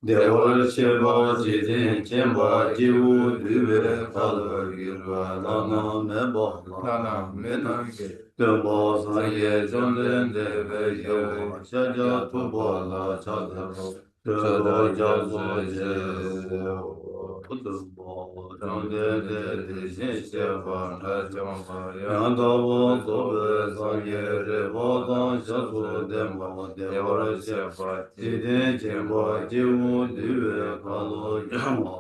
Devar Shiva Jidin Chemba Jivu Dive Kala Girva Lana Meba Lana Menange Demba Sanye Jonden Deve Yo Shaja Tuba La Chadavo Chada Jazo Je Udumba Jonden De Shin Sheva Najamba Yandava Zobe Sanye Reva Dan Shazo Demba Devar Shiva Jidin Chemba Jivu Dive Kalo Yama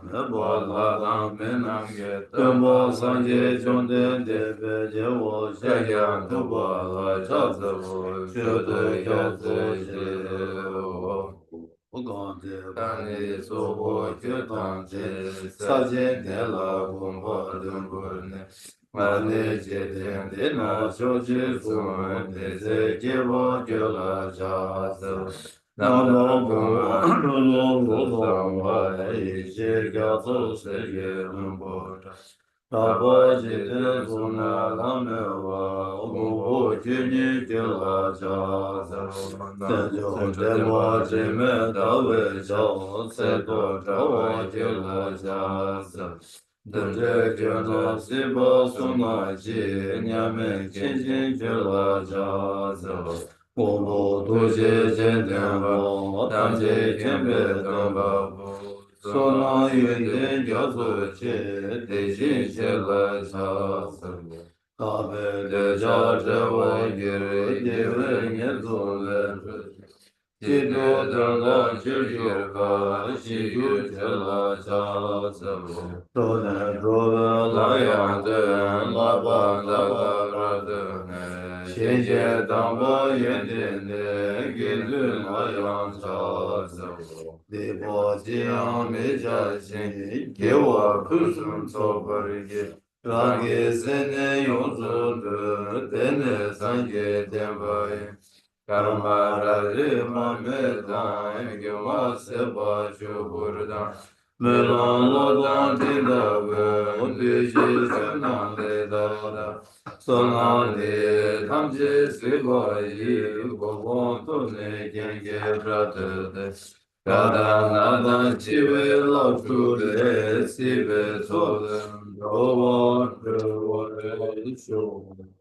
Meba Lana Menange Demba Sanye Jonden Deve Yo Shaja Tuba La Chadavo Chada Jazo Je Tani sobo kyutanti sajen de la gomba dumburne mane jeten de na shoji sun de se jebo gyola jazo namo gomba no lo wa je gyazo se ye umbota Taba jiten suna lame wa gombo kyuni gyola jazo Tenjo tenwa jime dawe jao seto jawa jila jasa Tenje kyuna siba suna ji nyame kinchin jila jasa Gombo tuje jentenwa tanje kembe tamba Sona yunde gyazo che dejin jila jasa Kabe de jawa giri dewe nyezo Jido danga jirga shigu jala jazabu Doden droga layande laba daga radene Shenje damba yendene gilun ayan jazabu Debo jiyan mejashin gewa kusun tobarige Rangi sene yonzudu dene sange denbayi Karmarari mamedan gema seba şuburdan Melanodan dindavu düşü senande dada Sonande tamcı sibayi Gobontu ne genge bratıdı Kadanadan çivi lafşude Sibe solun Dovan kıvare şuburdan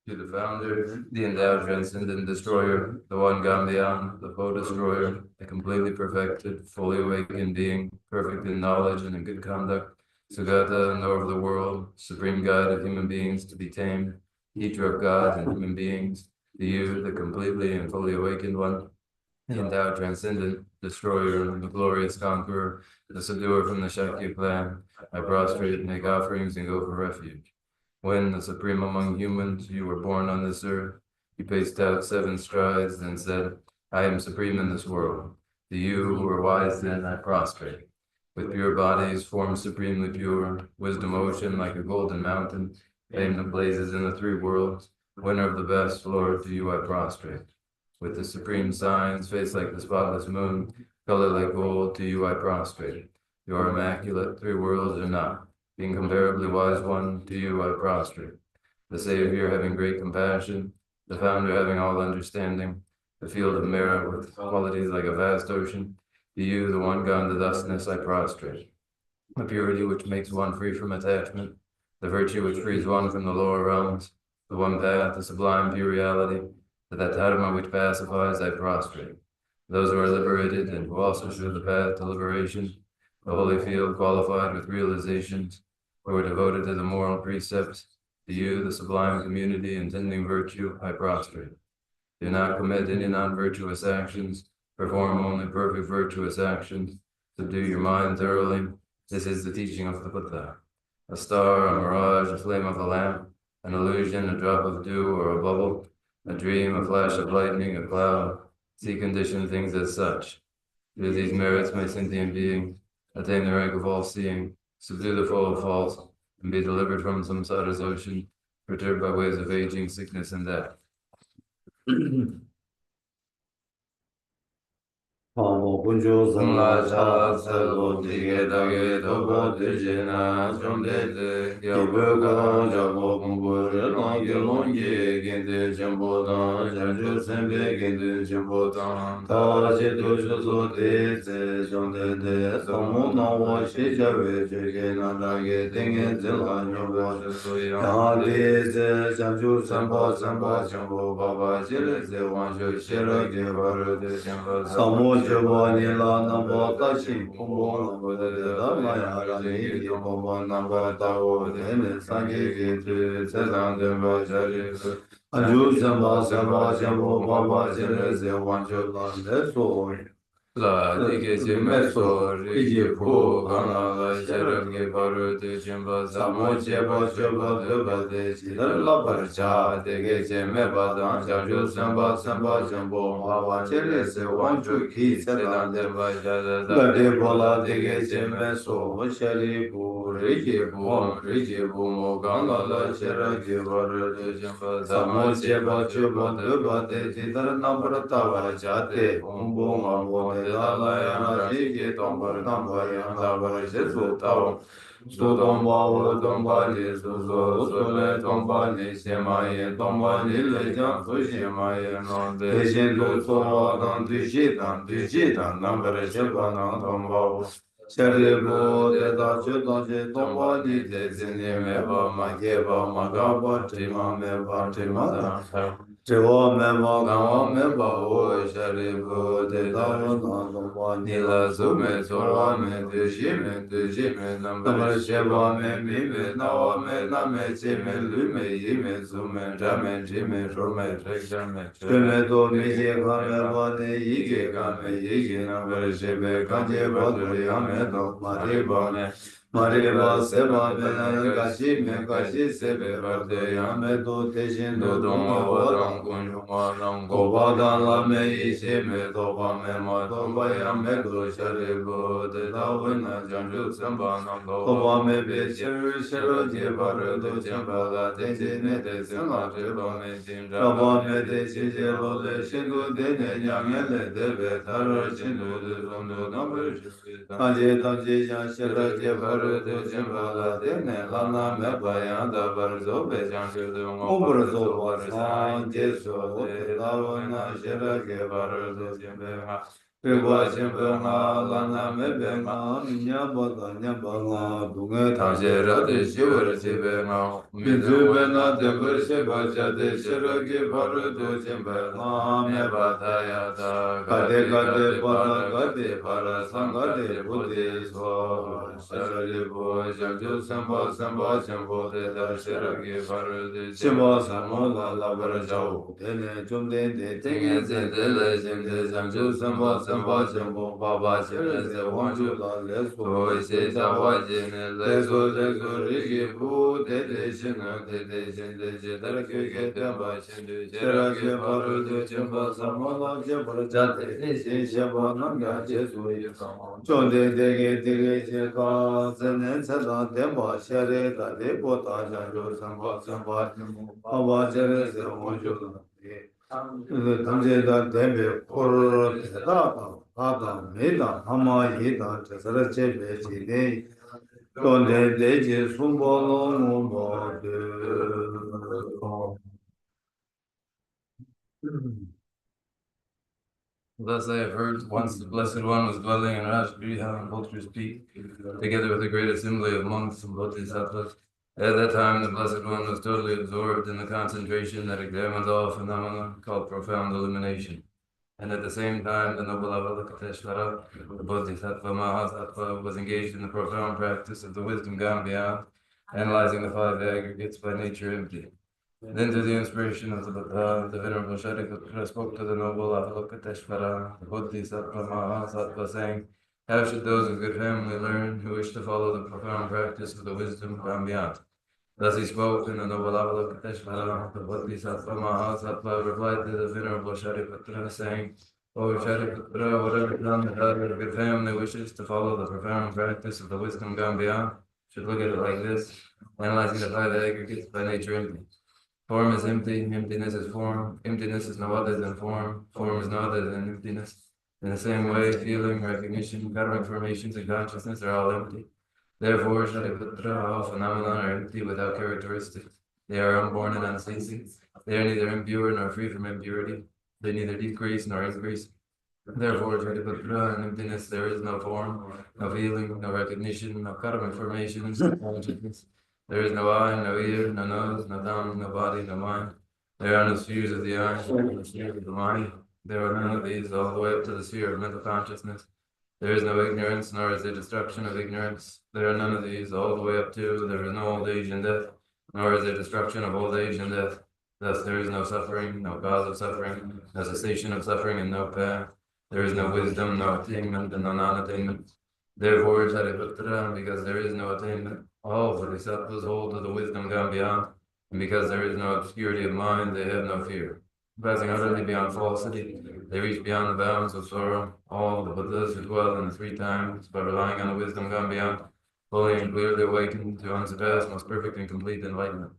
To the founder, the endowed transcendent destroyer, the one gone beyond, the foe destroyer, a completely perfected, fully awakened being, perfect in knowledge and in good conduct, Sugata, knower of the world, supreme guide of human beings to be tamed, teacher of gods and human beings, to you, the completely and fully awakened one, the endowed transcendent destroyer, the glorious conqueror, the subduer from the Shakya clan, I prostrate, make offerings, and go for refuge. When, the supreme among humans, you were born on this earth, you paced out 7 strides, then said, I am supreme in this world. To you who are wise then, I prostrate. With pure bodies, forms supremely pure, wisdom ocean like a golden mountain, fame that blazes in the 3 worlds, winner of the best, Lord, to you I prostrate. With the supreme signs, face like the spotless moon, color like gold, to you I prostrate. You are immaculate, 3 worlds are not. The incomparably wise one, to you I prostrate. The Savior having great compassion, the Founder having all understanding, the field of merit with qualities like a vast ocean, to you, the one gone to thusness, I prostrate. The purity which makes one free from attachment, the virtue which frees one from the lower realms, the one path, the sublime pure reality, to that dharma which pacifies, I prostrate. Those who are liberated and who also show the path to liberation, the holy field qualified with realizations, who are devoted to the moral precepts, to you, the sublime community intending virtue, I prostrate. Do not commit any non-virtuous actions, perform only perfect virtuous actions, subdue your mind thoroughly. This is the teaching of the Buddha. A star, a mirage, a flame of a lamp, an illusion, a drop of dew or a bubble, a dream, a flash of lightning, a cloud, see conditioned things as such. Through these merits may sentient being attain the rank of all-seeing, subdue the foe of false, and be delivered from samsara's ocean, perturbed by waves of aging, sickness, and death. Umla chala selo dige dage dobo dijina jomde gyabu karan jabo kumbu rila gelongi gende jimbo dan janju sembe gende jimbo dan ta je dojo zo de ze jomde de samu na wa shi jawe jege na dage tengen zila nyoba ya de ze janju semba semba jimbo baba jile ze wanjo shira ge baru de jimbo samu jabo nila namba tashi kumbo namba de dharma ya rani ki kumbo namba tawo dene sangi ki tu tsetan denpa jari anju semba semba sembo baba jire se wancho la le so la dike je me so rigi pu gana la shirak ge paru tu jimba samo jeba jeba deba de jidar la parcha dike je me badan janju semba semba sembo baba jire se wancho ki tsetan denpa jari gade bola dike je me so shari pu rigi pu mo gana la shirak ge paru tu jimba samo jeba jeba deba de jidar nambar tawa jate umbo mambo de la la ya na shiki tombar namba ya na bar jesu tao su tomba wo tomba ni su so su le tomba ni shema ye tomba ni le jan su shema ye non de shin tu so wa dan tu shi dan nambar sheba nan tomba wo shari bo de da chu dan shi tomba ni de zini me ba ma ge ba ma ga ba tri ma me ba tri ma da Jiwa me ma gawa me ba o shari bu de da wa na do wa ni la su me so wa me de shi me nambar she wa me mi me na wa me na me chi me lu me yi me su me ra me ji me ro me re sha me she me do mi ji ka me wa ne yi ge ka me yi ge nambar she be ka je ba du ya me do ma ri ba ne Mariva seba bena kashi sebe barte yame do teshin do donga wadang kunju wadang kovadan la me ishe me toba me ma toba yame do shari bo de da wina janju samba nam do toba me be shiru shiru je baru do chemba la tenshi ne de sima jiba me jim raba me de shi je lo le shindu de ne nyame le de be taro shindu de zondu nambu Anje tanje jan shira je baru de jimba la de ne la na me bayan da bar zo be jan ke de ngobur zo bar san je so de la na shira ke baru de jimbe ha pe ba jimbe ha la na me be ma nya ba da nya ba la du nge ta je ra de shur je be ma mi zu be na de bar she ba ja de shira ke baru de jimbe la me ba da ya da ga de ba ra sang ga de Buddhi Swa Shari Bo Janju Samba Samba Jambo De Dar Shiragi Baru De Shimba Samo La La Bar Jau Dene Chum De De Tinge Zen De Le Jim De Janju Samba Samba Jambo Baba Shiri Se Wanju La Le So Se Jawa Jine Le So Le So Rigi Bu De De Shina De De Shin De Je Dar Kyu Ke Temba Shin De Shiragi Baru De Shimba Samo La Jabar Jate De Shin Shaba Nanga Je Su Yi Kama Chonde dege dege je ka zene sada demba shere da de bota janjo samba samba baba jere se onjo tamje da dembe kor da da me da hama ye da tsara che be ji ne chonde de je sumbo lo mo bo de Thus I have heard, once the Blessed One was dwelling in Rajgriha on Vulture's Peak, together with a great assembly of monks and bodhisattvas. At that time, the Blessed One was totally absorbed in the concentration that examined all phenomena, called profound illumination. And at the same time, the noble Avalokiteshvara, the Bodhisattva Mahasattva, was engaged in the profound practice of the wisdom gone beyond, analyzing the five aggregates by nature empty. Then, to the inspiration of the Buddha, the Venerable Shariputra spoke to the noble Avalokiteshvara, the Bodhisattva Mahasattva, saying, "How should those of good family learn who wish to follow the profound practice of the wisdom gone beyond?" Thus he spoke, and the noble Avalokiteshvara, the Bodhisattva Mahasattva, replied to the Venerable Shariputra, saying, "O Shariputra, whatever daughter of good family wishes to follow the profound practice of the wisdom gone beyond should look at it like this, analyzing the five aggregates by nature empty. Form is empty, emptiness is form, emptiness is no other than form is no other than emptiness. In the same way, feeling, recognition, karmic formations, and consciousness are all empty. Therefore, Shariputra, all phenomena are empty without characteristics. They are unborn and unceasing. They are neither impure nor free from impurity. They neither decrease nor increase. Therefore, Shariputra, in emptiness there is no form, no feeling, no recognition, no karmic formations, no consciousness. There is no eye, no ear, no nose, no tongue, no body, no mind. There are no spheres of the eye, no spheres of the mind. There are none of these all the way up to the sphere of mental consciousness. There is no ignorance, nor is there destruction of ignorance. There are none of these all the way up to, there is no old age and death, nor is there destruction of old age and death. Thus there is no suffering, no cause of suffering, no cessation of suffering, and no path. There is no wisdom, no attainment, and no non-attainment. Therefore, Shariputra, because there is no attainment, all bodhisattvas hold to the wisdom gone beyond, and because there is no obscurity of mind, they have no fear. Passing utterly beyond falsity, they reach beyond the bounds of sorrow. All the Buddhas who dwell in the three times, by relying on the wisdom gone beyond, fully and clearly awakened to unsurpassed, most perfect and complete enlightenment.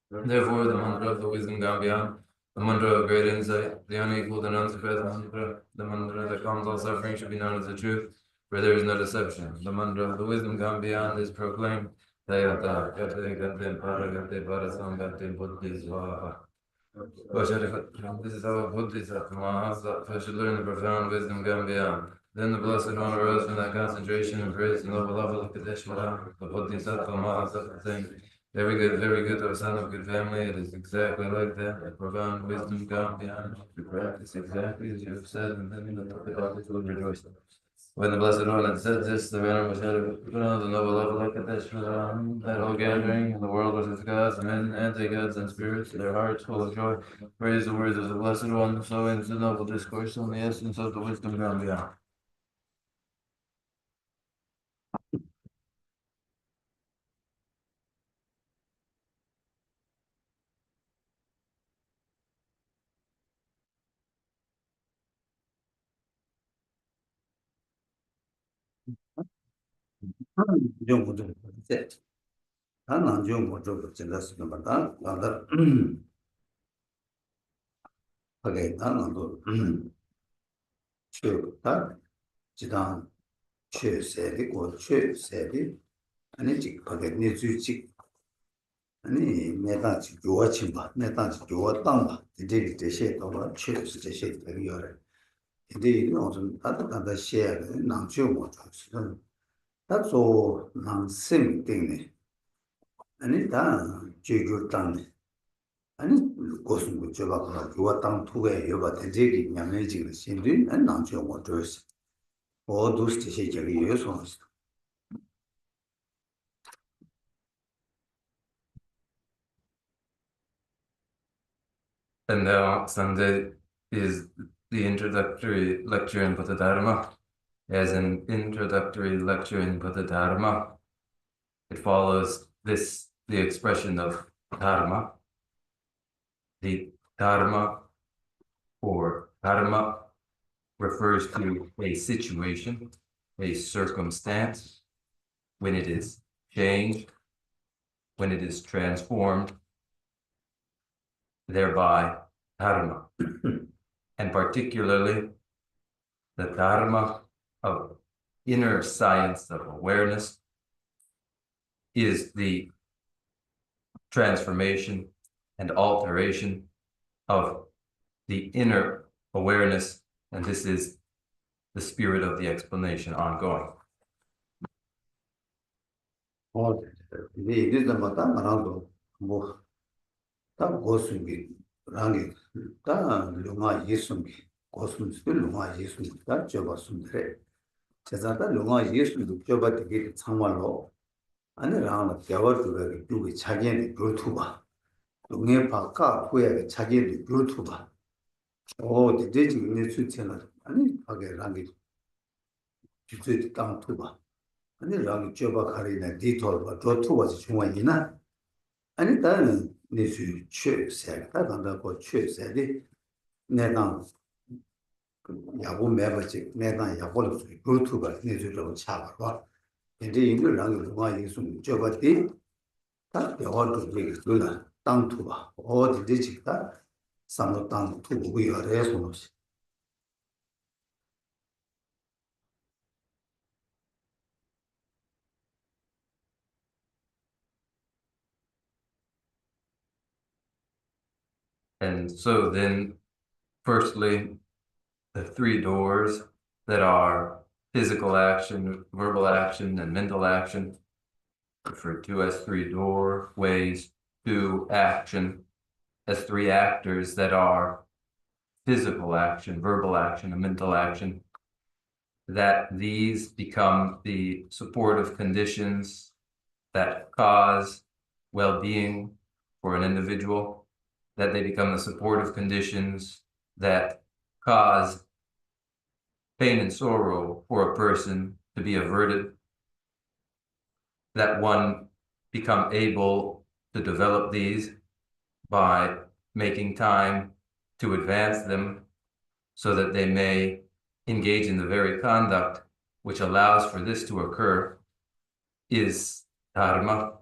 Therefore, the mantra of the wisdom gone beyond, the mantra of great insight, the unequaled and unsurpassed mantra, the mantra that calms all suffering should be known as the truth, for there is no deception. The mantra of the wisdom gone beyond is proclaimed. Tayata, gate, gate, para, gate, para, samgate, buddhi, swaha. This is how Bodhisattva should learn the profound wisdom gone beyond. Then the Blessed One arose from that concentration and praised the noble level of Kadeshvara, the Bodhisattva Mahasattva saying, very good, O son of good family, it is exactly like that, the profound wisdom gone beyond. You practice exactly as you have said, and then the Bodhisattva will rejoice. When the Blessed One had said this, the Venerable Shariputra, the noble Avalokiteshvara, that whole gathering in the world with its gods, men, anti-gods, and spirits, their hearts full of joy, praise the words of the Blessed One, so ends the noble discourse on the essence of the wisdom gone beyond. 좀 먼저 이제 다는 좀 먼저 진행했으면 말다 나다 하게 나는 또 최다 지단 최세리 고 최세리 아니 지 하게 니주지 아니 내가 지 좋아치 봐 내가 지 좋았던 봐 이제这些 또 최스 这些 되어요 이제 이거 좀 다다다 쉐어 나죠 뭐 저는 다소 난심 때문에 아니 다 제주 땅에 아니 고슨 거 저가 그와 땅 투게 여바 대제기 냐매지가 신들 안 나죠 뭐 저스 어두스 제시적이 요소 And now Sunday is the introductory lecture in Buddha Dharma. As an introductory lecture in Buddha Dharma, it follows the expression of Dharma. The Dharma or Dharma refers to a situation, a circumstance, when it is changed, when it is transformed, thereby Dharma. And particularly the Dharma of inner science of awareness is the transformation and alteration of the inner awareness, and this is the spirit of the explanation ongoing. 이제 맞다 말아도 뭐다 고수기 랑이 다 롱아 예수기 고수스 롱아 예수기 다 줘봤는데 제자다 롱아 예수도 줘봤기 참말로 아니 랑아 겨워도 두기 자기의 그루투바 동네 바까 후에 자기의 그루투바 이제 지금 내 수치는 아니 하게 랑이 주제 땅 투바 아니 랑이 줘봐 가리나 디토바 저 투바지 중앙이나 아니 다른 내수 최세 다단다고 최세디 내가 야구 매버지 내가 야구를 그루투바 내주로 차봐 이제 이거랑 누가 예수 줘봤디 다 여와도 되게 그러나 땅 투바 어디 지다 상도 땅 투고 열에서 놓지 And so then, firstly, the three doors that are physical action, verbal action, and mental action, referred to as three doorways to action, as three actors that are physical action, verbal action, and mental action, that these become the supportive conditions that cause well-being for an individual, that they become the supportive conditions that cause pain and sorrow for a person to be averted, that one become able to develop these by making time to advance them so that they may engage in the very conduct which allows for this to occur, is dharma.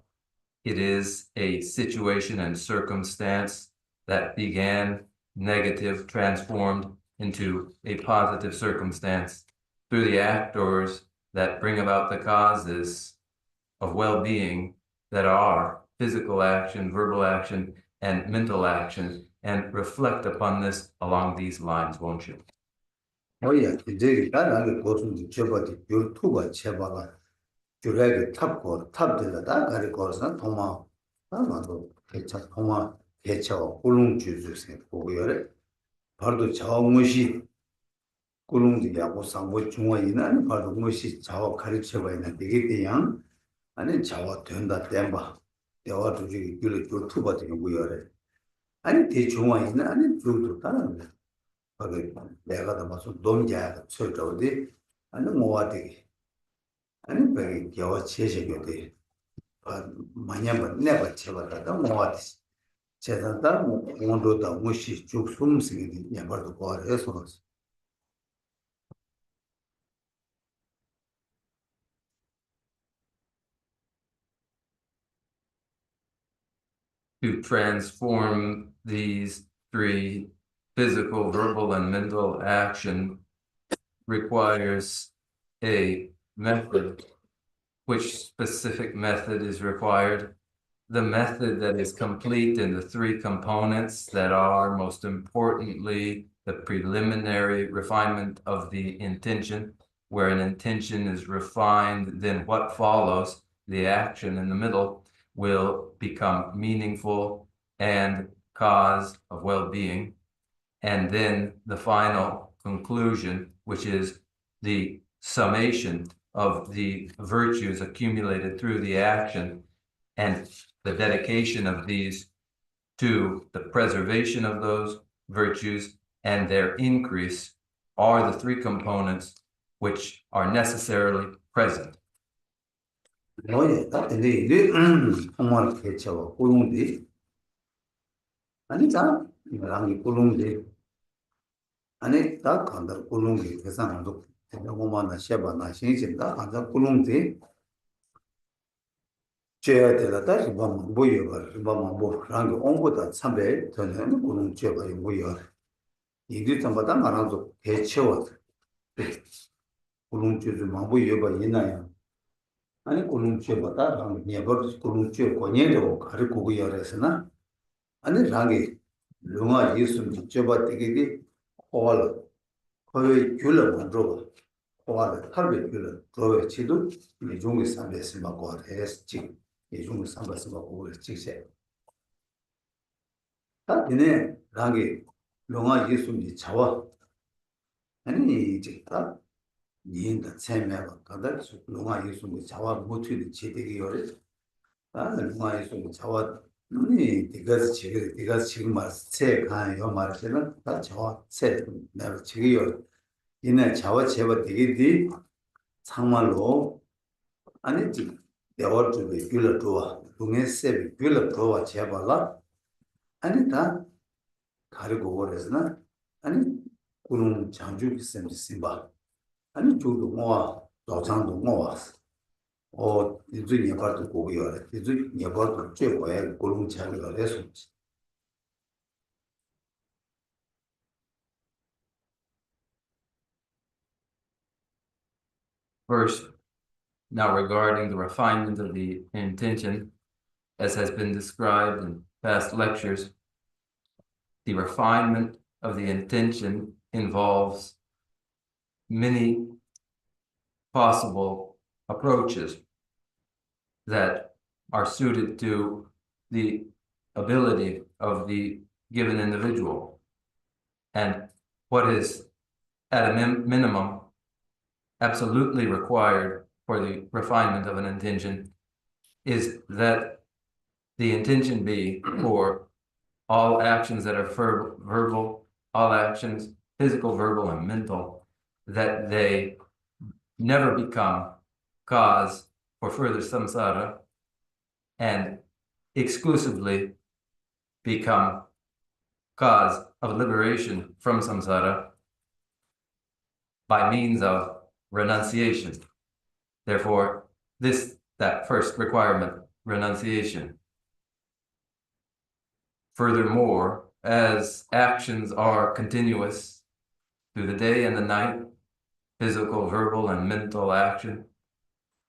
It is a situation and circumstance that began negative, transformed into a positive circumstance through the actors that bring about the causes of well-being that are physical action, verbal action, and mental action, and reflect upon this along these lines, won't you? 뭐야, 이제 나라게 고순 저버디 유튜브 쳐봐가 주라게 탑고 탑들다 가리 거선 도마 아마도 개차 도마 개차 꿀웅 주주세 보고요래 바로 저무시 꿀웅디 야고 상고 중앙이나 바로 무시 자와 가르쳐 봐야 되게 대양 아니 자와 된다 땜바 대화 주지 유튜브 되게 뭐요래 아니 대중앙이나 아니 주도 따라는 거기 내가 더 봐서 dom자가 철저히 아니 뭐하되 아니 배 겨워 제시게 많이 한번 내가 쳐봤다 뭐하되 제가 뭐 온도다 무시 쭉 숨쓰기 내가도 거래서 To transform these three physical, verbal, and mental action requires a method. Which specific method is required? The method that is complete in the three components that are, most importantly, the preliminary refinement of the intention, where an intention is refined, then what follows, the action in the middle, will become meaningful and cause of well-being. And then the final conclusion, which is the summation of the virtues accumulated through the action and the dedication of these to the preservation of those virtues and their increase, are the three components which are necessarily present. 뭐야 근데 이게 정말 개차와 꿀웅디 아니다 이거랑 꿀웅디 아니 다 간다 꿀웅디 계산도 내가만 셔봐나 신신다 간다 꿀웅디 제야 되다 뭐 뭐여 뭐 랑게 온보다 참배 전에는 꿀웅 제가 뭐여 이게 전부다 말아서 개체와 꿀웅 제도 뭐 뭐여 있나요 아니 꿀웅치보다 랑니버 꿀웅치 권예도 가르고 열에서나 아니 랑이 롱아 예수 지켜봐 되게 호알 거의 귤을 만들어 호알 탈베 귤을 그거에 지도 이 종의 삼베스 막고 해스지 이 종의 삼베스 막고 지세 딱 이네 랑이 롱아 예수 자와 아니 이제 딱 니인다 세매가 가다 롱아 예수의 자와 모티를 제대로 열어 아 롱아 예수의 자와 니 네가 지금 말세 가요 말세는 다 자와 세 내가 지금 열 이내 자와 제가 되게 상말로 아니지 내가 주의 귤을 좋아 동에 세 귤을 좋아 제발라 아니 다 가르고 그래서나 아니 그런 장주 있으면 심바 아니 저도 뭐早上도 뭐 이제 예발도 고기요. 이제 예발도 최고의 고름 차리가 돼서 First, now regarding the refinement of the intention, as has been described in past lectures, the refinement of the intention involves many possible approaches that are suited to the ability of the given individual. And what is at a minimum absolutely required for the refinement of an intention is that the intention be for all actions that are verbal, all actions, physical, verbal, and mental, that they never become cause for further samsara and exclusively become cause of liberation from samsara by means of renunciation. Therefore, that first requirement, renunciation. Furthermore, as actions are continuous through the day and the night, physical, verbal, and mental action,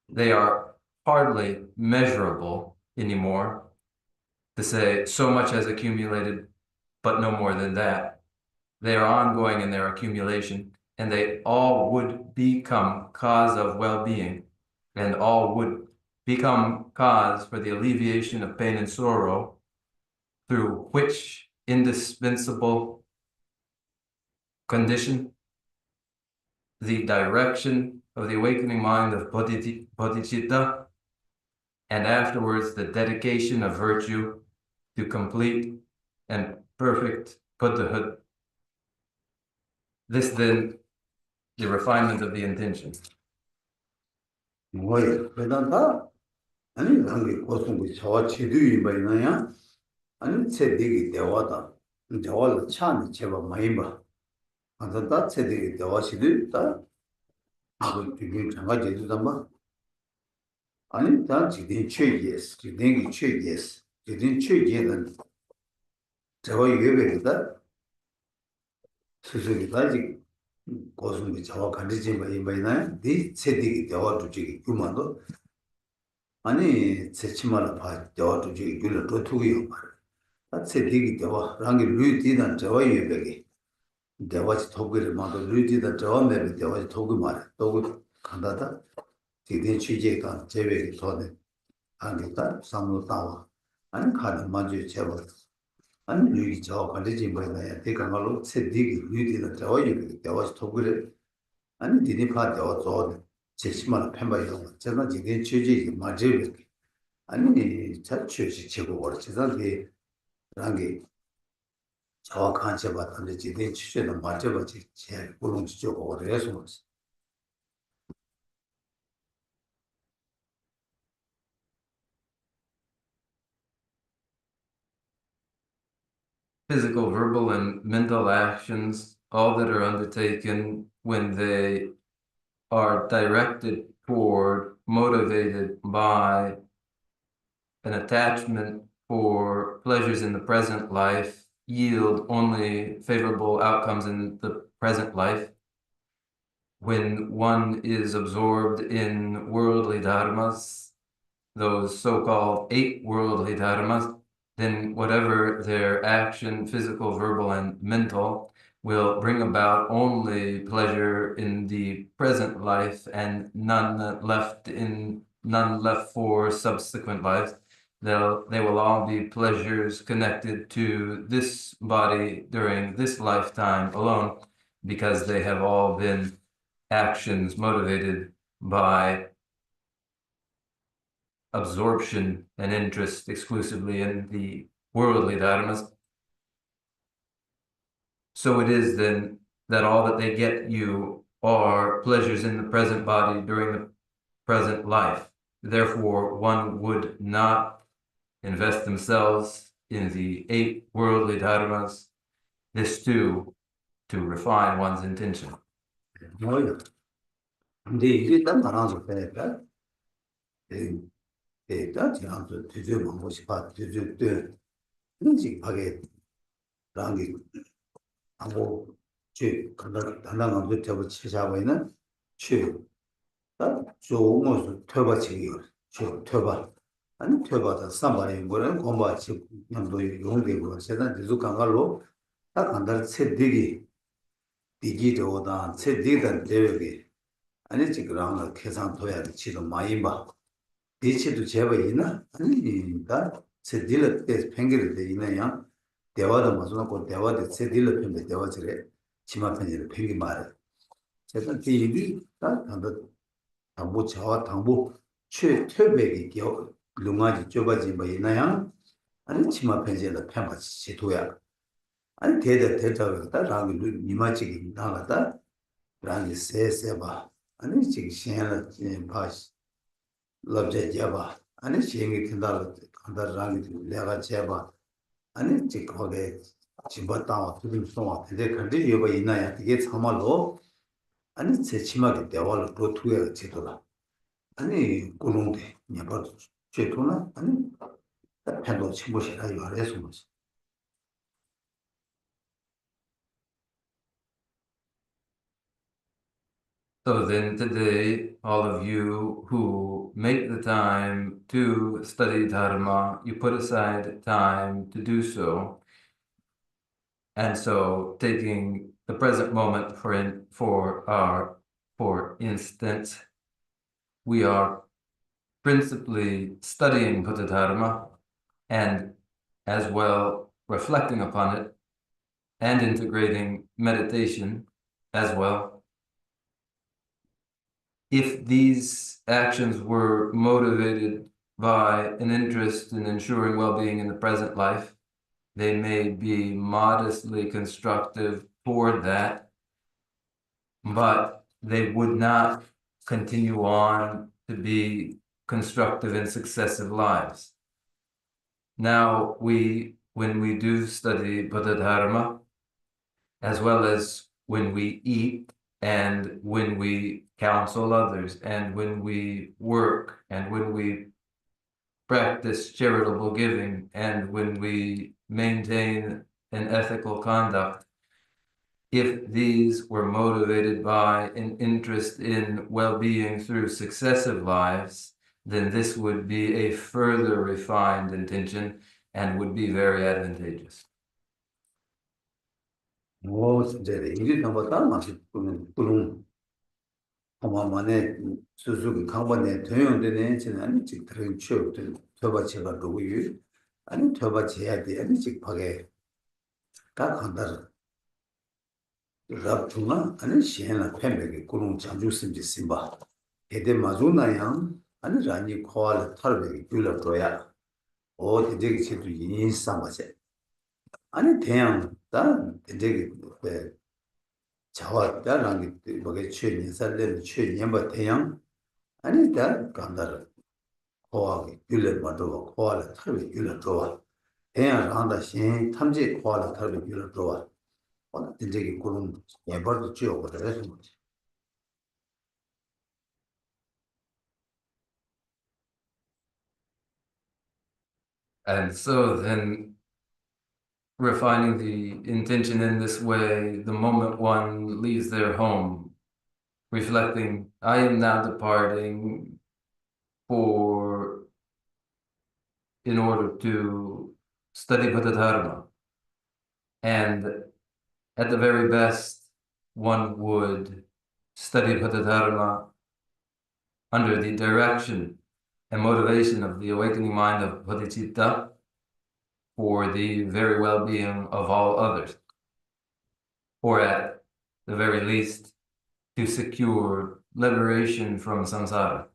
they are hardly measurable anymore to say so much has accumulated, but no more than that. They are ongoing in their accumulation, and they all would become cause of well-being, and all would become cause for the alleviation of pain and sorrow, through which indispensable condition the direction of the awakening mind of bodhicitta, and afterwards the dedication of virtue to complete and perfect Buddhahood. This then, the refinement of the intention. 뭐예요? 그러다 아니 한게 고통이 저 지도이 말이야. 아니 세대기 대화다. 대화를 차는 제가 많이 봐. 아다 세대기 대화시도 다 아주 되게 장가지도 봐. 아니 다 지든 최예스. 지든기 최예스. 지든 최예는 저거 예배다. 스스로가 아직 고통이 저와 가지지 말이야. 네 세대기 대화 주지 그만도 아니 세치마라 봐. 대화 주지 그걸 또 두고요. 세대기 대화 랑이 루이디는 저와 예배기 대화지 도구를 만도 루이디다 저와메를 대화지 도구 말해 도구 간다다 지든 취재가 제외기 도네 안겠다 상로다와 아니 가는 만주 제법 아니 루이디 저 관리지 뭐야 대가 말로 세대기 루이디다 저와 예배기 대화지 도구를 아니 디디파 대화 저 제시만 펜바이요 제가 지든 취재 맞을 아니 잘 취재 제고 버르지다게 랑이 정확한 제봤던데 지대 취재는 맞아버지 제 고롱지적으로 그래서 Physical, verbal, and mental actions, all that are undertaken when they are directed toward, motivated by an attachment for pleasures in the present life, yield only favorable outcomes in the present life. When one is absorbed in worldly dharmas, those so-called 8 worldly dharmas, then whatever their action, physical, verbal, and mental, will bring about only pleasure in the present life and none left for subsequent lives. They will all be pleasures connected to this body during this lifetime alone, because they have all been actions motivated by absorption and interest exclusively in the worldly dharmas. So it is then that all that they get you are pleasures in the present body during the present life. Therefore, one would not invest themselves in the 8 worldly dharmas, this too, to refine one's intention. 뭐예요? 근데 이게 딱 나눠서 되니까 딱 지나서 뒤져 먹고 싶어 뒤져 그런지 하게 랑이 하고 제 간단한 거 잡고 치자고 있는 딱 좋은 거 퇴바치기요. 퇴바 아니 퇴바다 삼바리 뭐는 공부하지 냥도 용되고 세단 계속 강가로 딱 간다 세디기 디기도다 세디단 대외기 아니 지금 계산 둬야 돼 지금 많이 봐 디치도 제가 있나 아니다 세딜을 때 팽개를 돼 있나요 대화도 맞으고 대화도 세딜을 팽개 대화지래 치마 팽개를 팽개 말해 제가 디디 딱 간다 당보 자와 당보 최퇴백이 겨 룽아지 좁아지 뭐 있나요 아니 치마 팽개를 팽개지 제도야 아니 대대다다 라고 니마치기 나가다 라니 세세바 아니 지금 시행을 봐 럽제 제바 아니 시행이 된다 간다 라니 내가 제바 아니 지금 거기 집었다 두분 송아 근데 근데 여기 있나야 이게 참말로 아니 제 치마게 대화를 또 투여 지도라 아니 고롱데 냐바 제도나 아니 편도 친구시라 요래서 뭐지 So then today, all of you who make the time to study Dharma, you put aside time to do so. And so taking the present moment for instance, we are principally studying Buddha Dharma and as well reflecting upon it and integrating meditation as well. If these actions were motivated by an interest in ensuring well-being in the present life, they may be modestly constructive toward that, but they would not continue on to be constructive in successive lives. Now, when we do study Buddha Dharma, as well as when we eat, and when we counsel others, and when we work, and when we practice charitable giving, and when we maintain an ethical conduct, if these were motivated by an interest in well-being through successive lives, then this would be a further refined intention and would be very advantageous. 이제 이리 넘어다 마시 그런 어마만에 수수기 강반에 대용되네 지난 직들은 취업들 저바치가 누구유 아니 저바치야 돼 아니 직파게 다 간다 랍투나 아니 시행나 팬백이 그런 장주심지 심바 에데 마주나양 아니 라니 코알 탈백이 줄어도야 어 되게 제도 인상하세 아니 대양 다 되게 자와다랑 뭐게 최니 살레는 최니만 대양 아니다 간다를 코하게 귤을 만들고 코알을 털을 귤을 좋아 대양 한다 신 탐지 코알을 털을 귤을 좋아 어느 되게 그런 예벌도 지어고 그래서 And so then refining the intention in this way, the moment one leaves their home, reflecting, I am now departing in order to study Buddha Dharma. And at the very best, one would study Buddha Dharma under the direction and motivation of the awakening mind of bodhicitta for the very well-being of all others, or at the very least, to secure liberation from samsara.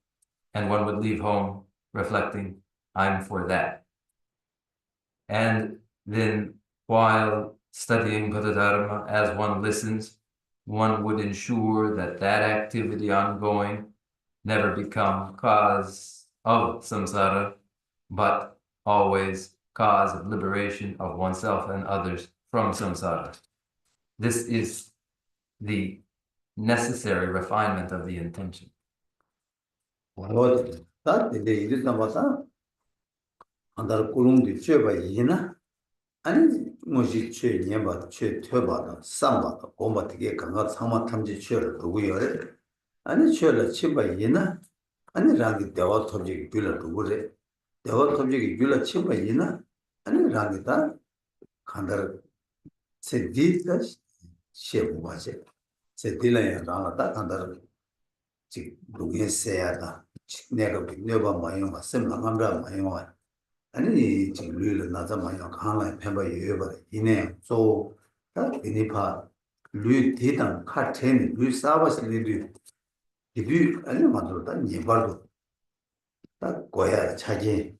And one would leave home reflecting, I'm for that. And then while studying Buddha Dharma, as one listens, one would ensure that that activity ongoing never become cause of samsara, but always cause of liberation of oneself and others from samsara. This is the necessary refinement of the intention. 다 이제 이리 넘어서 안달 꾸롱디 쥐어봐 이나 아니 뭐지 쥐냐바 쥐 퇴바다 삼바다 고마티게 강가 상마 탐지 쥐어를 누구요 아니 쥐어를 치바 이나 아니 라기 대화 톱지기 빌라 누구래 대화 톱지기 빌라 치바 이나 아니 라기다 간다를 c'est dit que chez vous, c'est dit là, dans la date, 지 누구의 세야다 내가 내가 마요 맞으면 남자 마요 아니 지금 류를 나자 마요 강라 펜바 예여버 이내 소 이니파 류 대당 카테니 류 사바스 리류 이류 아니 만들었다 니바도 딱 고야 차지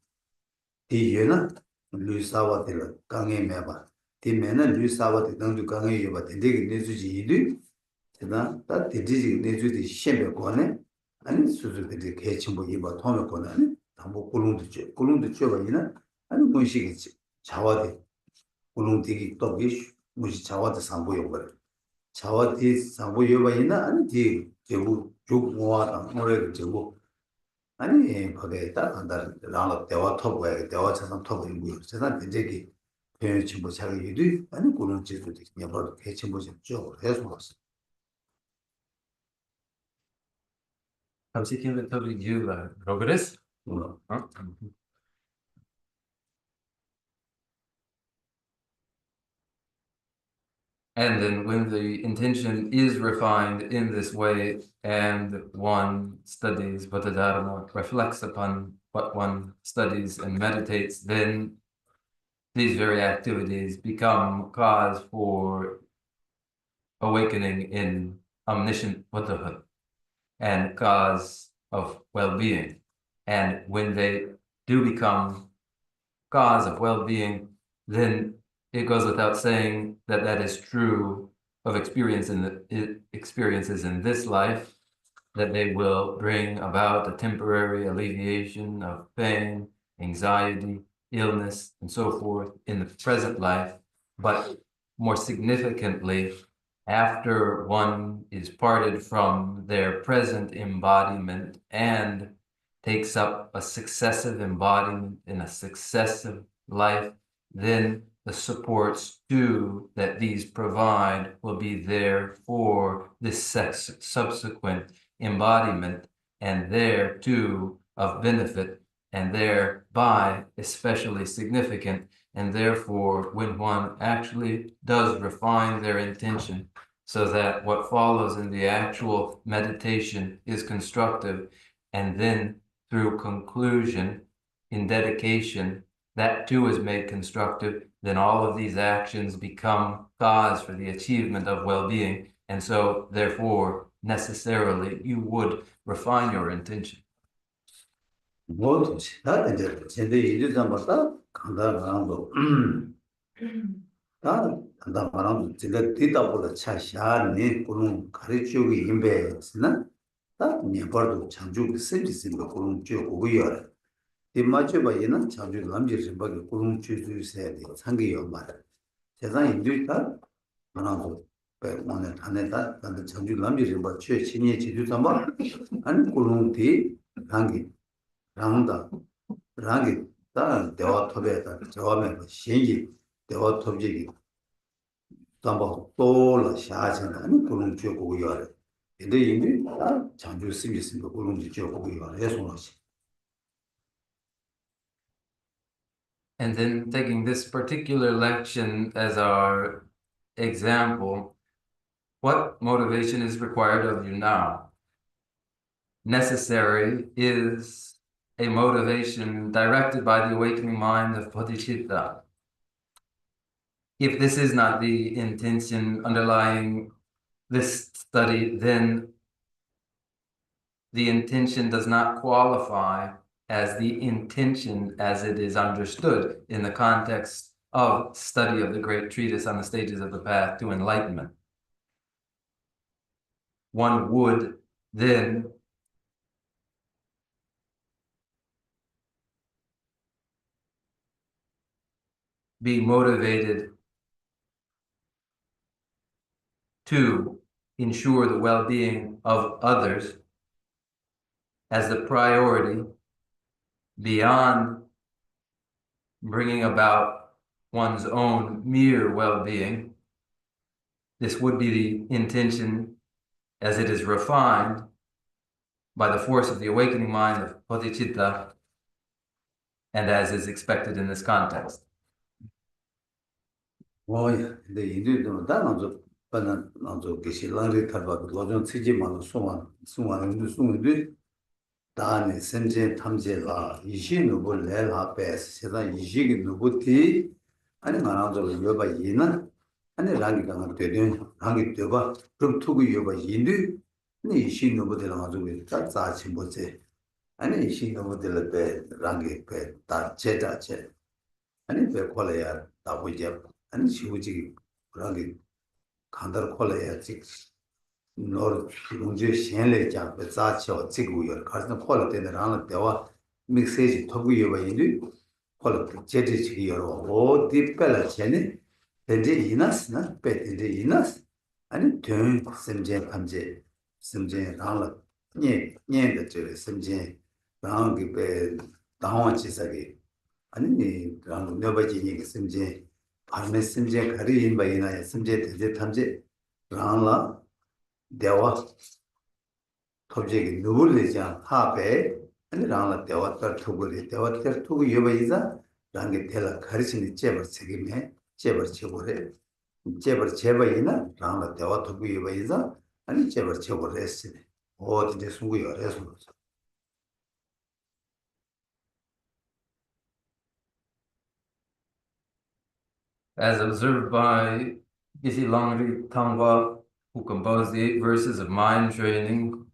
이유는 류 사바들 강에 매봐 디면은 류 사바들 당도 강에 예봐 되게 내주지 이류 제가 딱 디디지 내주지 시험에 거네 아니 수수들이 개침보 이봐 통에 거네 담보 꿀ung도 줘 봐이나 아니 문식이지 자와대 꿀ung디기 또 비시 무시 자와대 상보여 버려 자와대 상보여 봐이나 아니 디 제부 쭉 모아다 뭐래 제부 아니 거기에 딱 한다 라고 대화 톱에 대화 차선 톱에 뭐 세상 대제기 개침보 자기 일이 아니 꿀ung지도 그냥 바로 개침보 줘 해서 왔어 I'm seeking the topic you progress. And then when the intention is refined in this way and one studies Bodhidharma, reflects upon what one studies and meditates, then these very activities become cause for awakening in omniscient Buddhahood and cause of well-being. And when they do become cause of well-being, then it goes without saying that that is true of experiences in this life, that they will bring about a temporary alleviation of pain, anxiety, illness, and so forth in the present life. But more significantly, after one is parted from their present embodiment and takes up a successive embodiment in a successive life, then the supports too that these provide will be there for this subsequent embodiment, and there too of benefit, and thereby especially significant. And therefore, when one actually does refine their intention so that what follows in the actual meditation is constructive, and then through conclusion in dedication, that too is made constructive, then all of these actions become cause for the achievement of well-being. And so, therefore, necessarily, you would refine your intention. 모두 다 이제 제대 일을 잡았다 간다 말한도 다 간다 말한도 제가 뒤다 보다 차샤니 그런 가르치기 임배스나 다 니버도 창조 세지스가 그런 쭉 오고요 뒷맞춰 봐야는 창조 남지를 밖에 그런 주주세야 돼 상기요 말 세상 인류다 만하고 오늘 안에다 간다 창조 남지를 봐 최신의 지주다 말 아니 그런 뒤 상기 라운다 라기 다 대화 톱에다 저음에 신기 대화 톱지기 담보 또라 샤잖아 그런 주고 요래 근데 이미 다 장주 쓰겠습니다 그런 주고 요래 해송하시 And then taking this particular lection as our example, what motivation is required of you now? Necessary is a motivation directed by the awakening mind of bodhicitta. If this is not the intention underlying this study, then the intention does not qualify as the intention as it is understood in the context of study of the great treatise on the stages of the path to enlightenment. One would then be motivated to ensure the well-being of others as the priority beyond bringing about one's own mere well-being. This would be the intention as it is refined by the force of the awakening mind of bodhicitta and as is expected in this context. 뭐야, 근데 인도도 다 나도 반은 나도 계시 랑리 탈바 로전 치지만 수만 다네 선제 탐제라 이시 누구 내가 베스 세다 이시기 누구티 아니 나라도 여바 이는 아니 랑기가 되든 랑기 되봐 그럼 투구 여바 인도 네 이시 누구들 가지고 다 자치 뭐지 아니 이시 누구들 배 랑기 배다 제다제 아니 배 콜레야 다 보이제 아니 시우지 랑기 간다르 콜레야 직 nor lunje shenle jang be za chao zigu yor ka zhen ko la de ran la de wa message to gu yo ba yin du ko la je de chi yor o di pe la chen ne de inas na pe de inas ani tön sem je kam je sem je ran la nye de je sem je ran gi pe da wa chi sa gi ani ni ran ne ba ji ni sem je par me sem je ka ri yin ba yin na sem je de tham je ran la 대화 토지기 누굴리자 하베 아니 랑라 대화 터 투고리 대화 터 투고 여바이자 랑게 텔라 가르치니 제버 책임에 제버 제보래 제버 제바이나 랑라 대화 투고 여바이자 아니 제버 제보래스 어디 숨고요 그래서 As observed by Isi Lamrim Tangwa, who composed the 8 verses of mind training,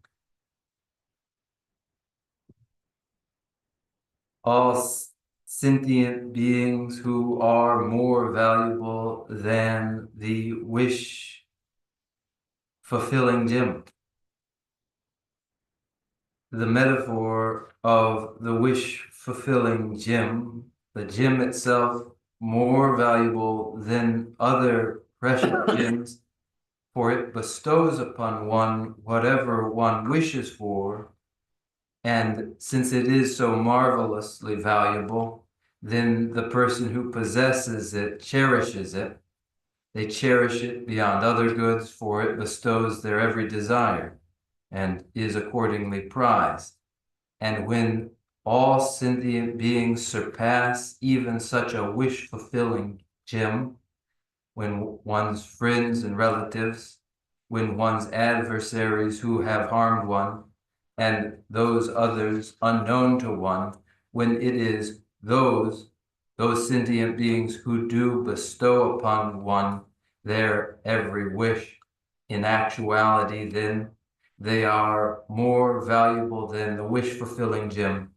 all sentient beings who are more valuable than the wish fulfilling Jim. The metaphor of the wish fulfilling Jim, the Jim itself, more valuable than other precious gems, for it bestows upon one whatever one wishes for, and since it is so marvelously valuable, then the person who possesses it cherishes it. They cherish it beyond other goods, for it bestows their every desire and is accordingly prized. And when all sentient beings surpass even such a wish-fulfilling gem, when one's friends and relatives, when one's adversaries who have harmed one, and those others unknown to one, when it is those sentient beings who do bestow upon one their every wish, in actuality, then they are more valuable than the wish-fulfilling gem,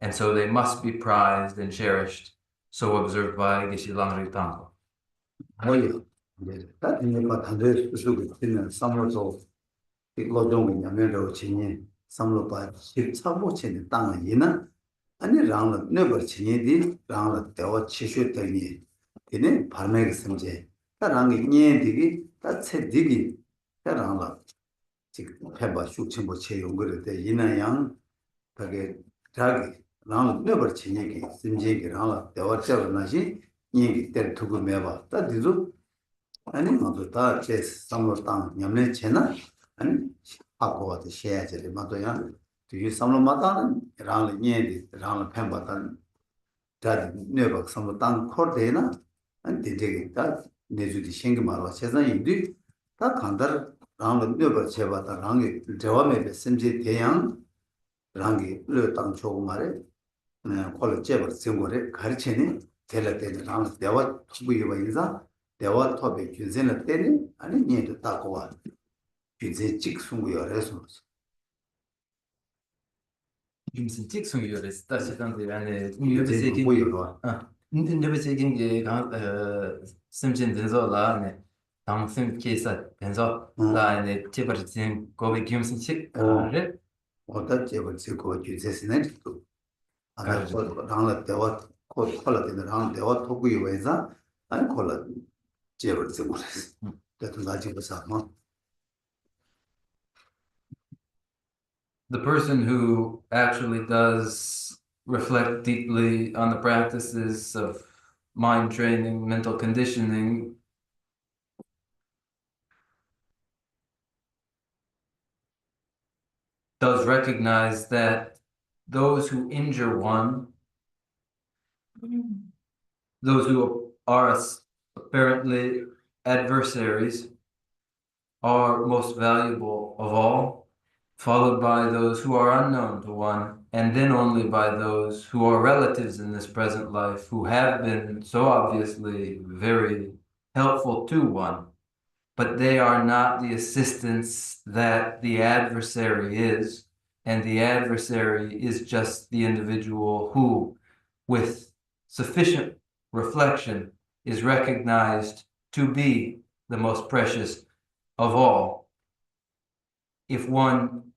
and so they must be prized and cherished, so observed by Geshe Lamrim Tangpa. 뭐요 이제 다 이거 단대 수수고 있는 삼로도 이로동 냐면로 진이 삼로 봐 13호체는 땅은 이나 아니 랑을 네버 진이디 랑을 대와 치슈 되니 이네 발매가 ਸਮਝੇ 랑이 녀디기 다 체디기 랑을 지금 해봐 숙침보 채용 그럴 때 이나양 그게 자기 랑 네버 진이기 심지기 랑을 대와 잡나시 얘기 때 두고 매봐 다 뒤도 아니 뭐도 다 제스 삼로 땅 냠내 채나 아니 하고 와도 해야지 맞도야 뒤 삼로마다는 랑을 녀디 랑을 팬바단 다 네버 삼로 땅 코르데나 아니 되게 다 내주디 생기 말와 세상인데 다 간다 랑을 네버 제바다 랑이 대화매에 심지 대양 랑이 르땅 조고 말에 콜 제버 생고래 가르치니 텔라 때는 랑 대화 투부이와 인자 대화 토베 균세는 때니 아니 니도 따고와 균세 직송이요 그래서 Gimsin tik sung yores, ta sitan de yani 균세 보여요 nyobe sekin ge simjin denzo la ne dang sim kesa denzo la ne chebar sin gobe gimsin chik re 어떤 제버 지고 균세스는 또 아까 랑을 대화 콜라 때는 랑 대화 토부이와 인자 아니 콜라 제버 지고 그랬어 그래도 나중에 뭐 the person who actually does reflect deeply on the practices of mind training, mental conditioning, does recognize that those who injure one, those who are apparently adversaries are most valuable of all, followed by those who are unknown to one, and then only by those who are relatives in this present life, who have been so obviously very helpful to one, but they are not the assistance that the adversary is, and the adversary is just the individual who, with sufficient reflection, is recognized to be the most precious of all. If one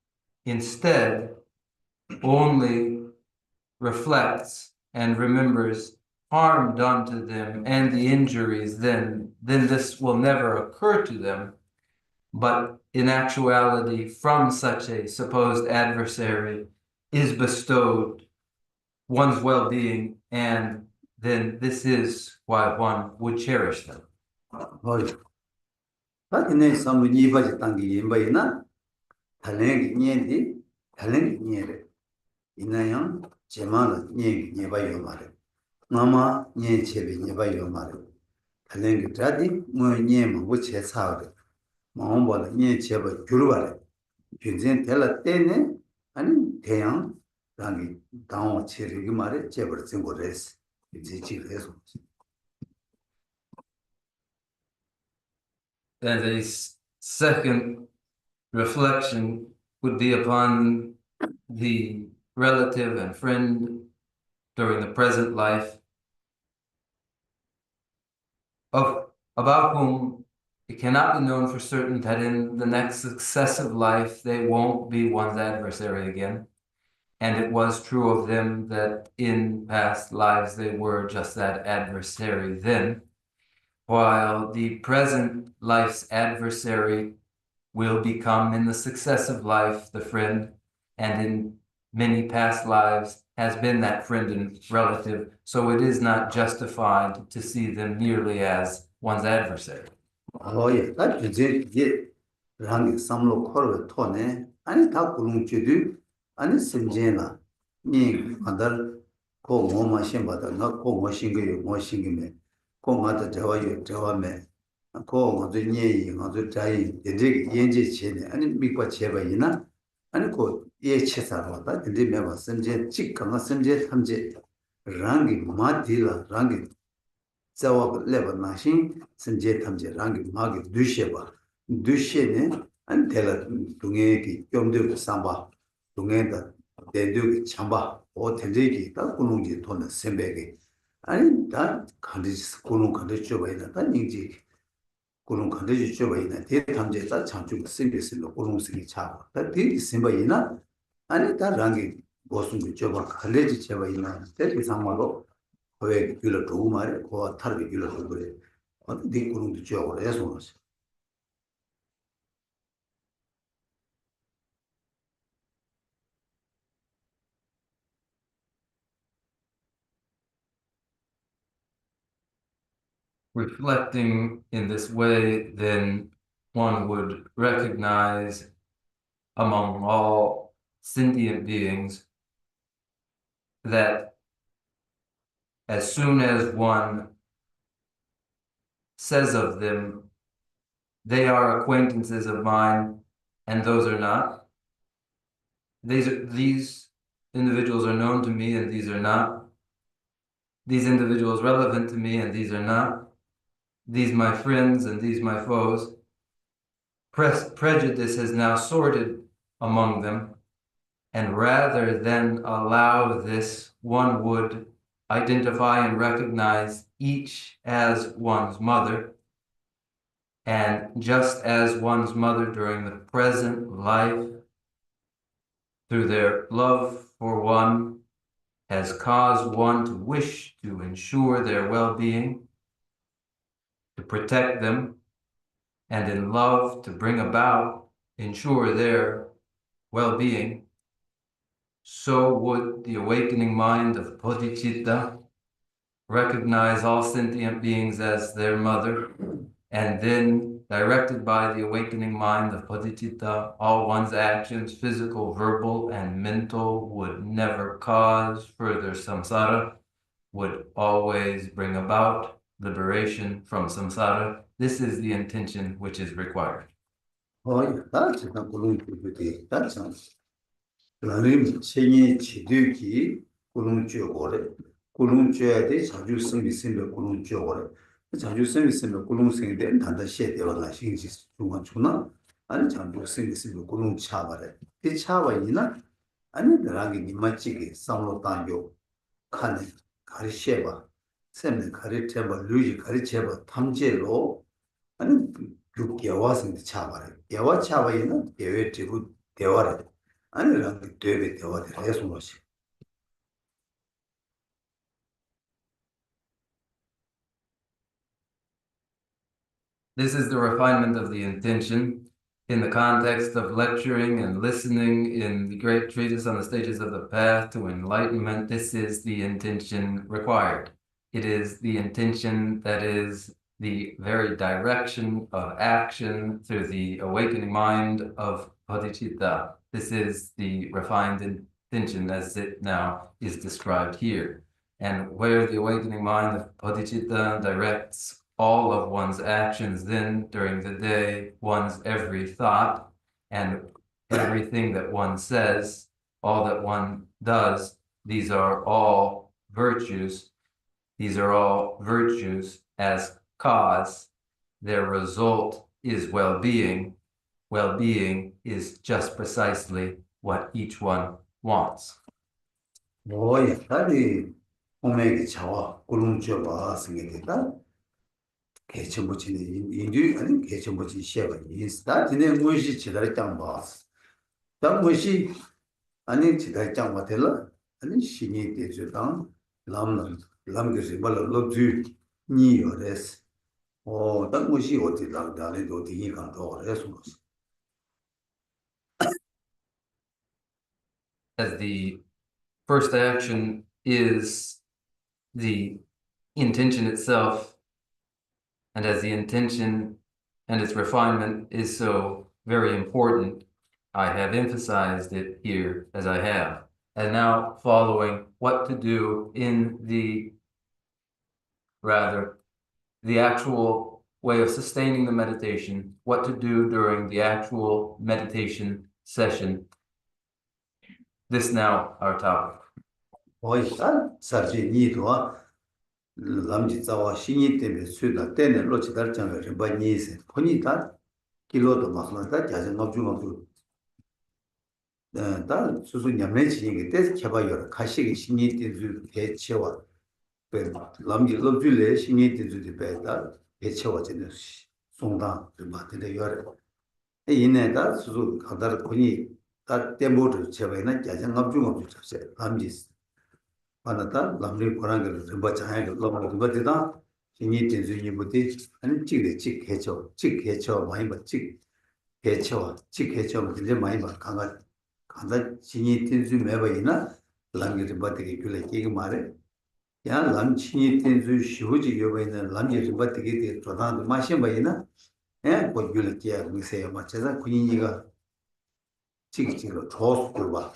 instead only reflects and remembers harm done to them and the injuries, then this will never occur to them. But in actuality, from such a supposed adversary is bestowed one's well-being, and then this is why one would cherish them. 다니네 삼부 니바지 당기 임바이나 달랭이 녀디 달랭이 녀레 이나양 제마나 녀기 녀바요 말에 마마 녀 제비 녀바요 말에 달랭이 자디 뭐 녀마 뭐체 사오데 마음보다 녀 제바 주르바래 균전 될라 때네 아니 대양 당기 당어 체르기 말에 제벌 증거레스 지지해서 And a second reflection would be upon the relative and friend during the present life, about whom it cannot be known for certain that in the next successive life they won't be one's adversary again. And it was true of them that in past lives they were just that adversary then, while the present life's adversary will become in the successive life the friend, and in many past lives has been that friend and relative, so it is not justified to see them merely as one's adversary. Oh yeah, that is rangi samlo korwe tone, ani ta kulung chudu, ani simjena, ni kadar ko ngoma shimbada, na ko ngo shingi me, ko ngata jawa me, ko ngazu nyeyi, ngazu jayi, dendri yenje chene, ani mikwa cheba ina, ani ko ye che sarwa, dendri mewa simje, chik kanga simje tamje, rangi madila, rangi 자와 레버 나신 선제 탐제 랑기 마기 두셰바 두셰네 안 텔라 동에기 좀도 삼바 동에다 대두기 참바 오 텔제기 다 꾸능지 돈은 셈베기 아니 다 간디스 꾸능 간디 줘봐야 다 닝지 꾸능 간디 줘봐야 대 탐제 다 창주 셈베스로 꾸능스기 차고 다 대기 셈바이나 아니 다 랑기 고승기 줘봐 갈래지 줘봐이나 대기 상마로 왜 길을 두고 말해 고 타르게 길을 두고 그래 어디 그런도 지어고 해서 Reflecting in this way, then one would recognize among all sentient beings that as soon as one says of them, they are acquaintances of mine, and those are not. These individuals are known to me, and these are not. These individuals relevant to me, and these are not. These my friends, and these my foes. Prejudice has now sorted among them, and rather than allow this, one would identify and recognize each as one's mother, and just as one's mother during the present life, through their love for one, has caused one to wish to ensure their well-being, to protect them, and in love to bring about, ensure their well-being, so would the awakening mind of Bodhicitta recognize all sentient beings as their mother, and then, directed by the awakening mind of Bodhicitta, all one's actions, physical, verbal, and mental, would never cause further samsara, would always bring about liberation from samsara. This is the intention which is required. that's not Kulunchi, that's Lamrim Cheney Chiduki, Kulunchi, Kulunchi, they shall do some similar Kulunchi. 자주 생기는 굴웅생인데 단다 시에되어라 신지 중간중나 아니 자주 생기는 굴웅 차바래 이 차바이나 아니 나랑이 니마치게 상로 단요 칸에 가리셰바 셈네 가리체바 루지 가리체바 탐제로 아니 육개와생데 차바래 개와 차바이나 개외 지구 대화래 아니 랑 되게 대화를 해서 뭐지 This is the refinement of the intention in the context of lecturing and listening in the great treatise on the stages of the path to enlightenment. This is the intention required. It is the intention that is the very direction of action through the awakening mind of bodhicitta. This is the refined intention as it now is described here. And where the awakening mind of bodhicitta directs all of one's actions, then during the day, one's every thought and everything that one says, all that one does, these are all virtues. These are all virtues as cause. Their result is well-being. Well-being is just precisely what each one wants. 뭐야 다리 오메기 차와 굴웅져봐 생기겠다 개천부치는 인류 아니 개천부치 시에가 인스타 진에 무엇이 지달 장바 당 무엇이 아니 지달 장바 될라 아니 신이 되주당 람그지 발로주 니요레스 당 무엇이 어디 나다네 어디 간도 그래서 As the first action is the intention itself, and as the intention and its refinement is so very important, I have emphasized it here as I have. And now following what to do in the actual way of sustaining the meditation, what to do during the actual meditation session. This now our topic. 람지자와 신이 때문에 수다 때네 로치달 장을 바니세 포니다 길로도 막나다 자전거 주먹도 다 수수 냠내지게 때 개발여 가시기 신이 때주 대체와 람지 럽줄래 신이 때주 배다 대체와 되는 송다 맞는데 여러 이내다 수수 가다를 보니 다 때모를 제바이나 자전거 주먹도 잡세 람지 만나다 람림 고랑을 르바자에 르바데다 신이 된주니 뭐지 아니 찍해쳐 많이 봐 찍해쳐 이제 많이 봐 강가 신이 된주 매바이나 람게 르바데게 줄래 이게 말해 야 람신이 된주 쉬우지 요바이나 람게 르바데게 돼 도다도 마셔 바이나 뭐 줄래 끼야 미세야 맞자 군인이가 찍찍로 조스고 봐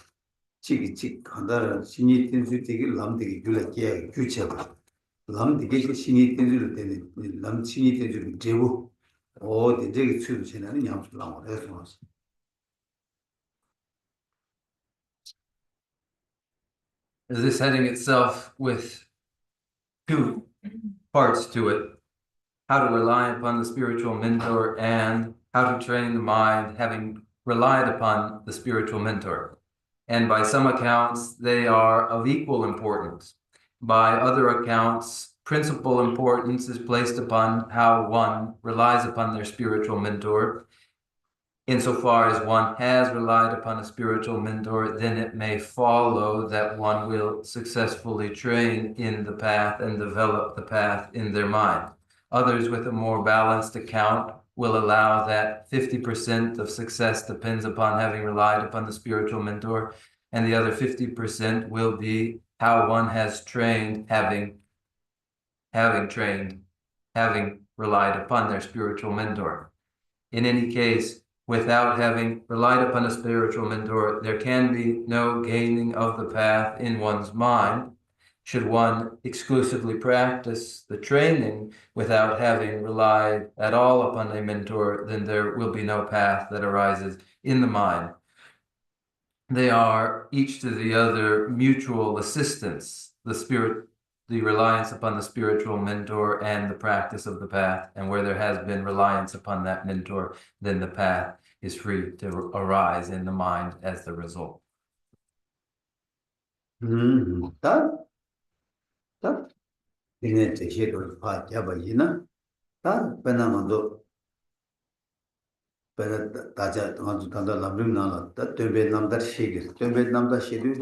찍찍 간다는 신이 된수 되게 람되게 줄게 규체가 람되게 신이 된수 되는 람 신이 된수 제부 되게 추르시는 양수라고 해서 This heading itself with two parts to it: how to rely upon the spiritual mentor and how to train the mind having relied upon the spiritual mentor. And by some accounts, they are of equal importance. By other accounts, principal importance is placed upon how one relies upon their spiritual mentor. Insofar as one has relied upon a spiritual mentor, then it may follow that one will successfully train in the path and develop the path in their mind. Others with a more balanced account will allow that 50% of success depends upon having relied upon the spiritual mentor, and the other 50% will be how one has trained, having relied upon their spiritual mentor. In any case, without having relied upon a spiritual mentor, there can be no gaining of the path in one's mind. should one exclusively practice the training without having relied at all upon a mentor, then there will be no path that arises in the mind. They are each to the other mutual assistance, the reliance upon the spiritual mentor and the practice of the path. And where there has been reliance upon that mentor, then the path is free to arise in the mind as the result. 다 이네 제시를 봐 잡아이나 다 베나만도 베나 다자 아주 단다 람림 나라 다 되베 남다 시기 되베 남다 시기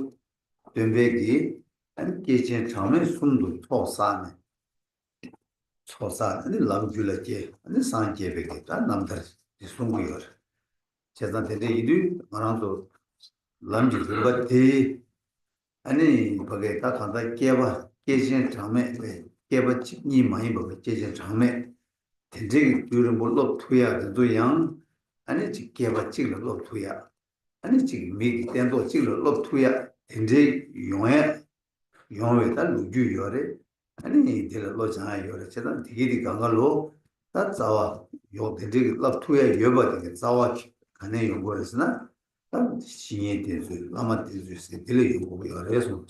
되베기 아니 계신 처음에 숨도 초사네 초사 아니 람줄레게 아니 산게베게 다 남다 숨고요 제단데 이리 말한도 람줄레가 대 아니 거기에 딱 간다 깨봐 계신 처음에 깨봐 니 많이 보고 계신 처음에 대제 유를 몰로 투야 도양 아니 깨봐 찍을 로 투야 아니 지금 미 때도 찍을 로 투야 대제 용에다 루주 요래 아니 들로 자 요래 제가 되게 강가로 다 자와 요 대제 로 투야 여버게 자와 가네 요거였으나 다 신이 돼서 아마 돼서 들려 요거 요래서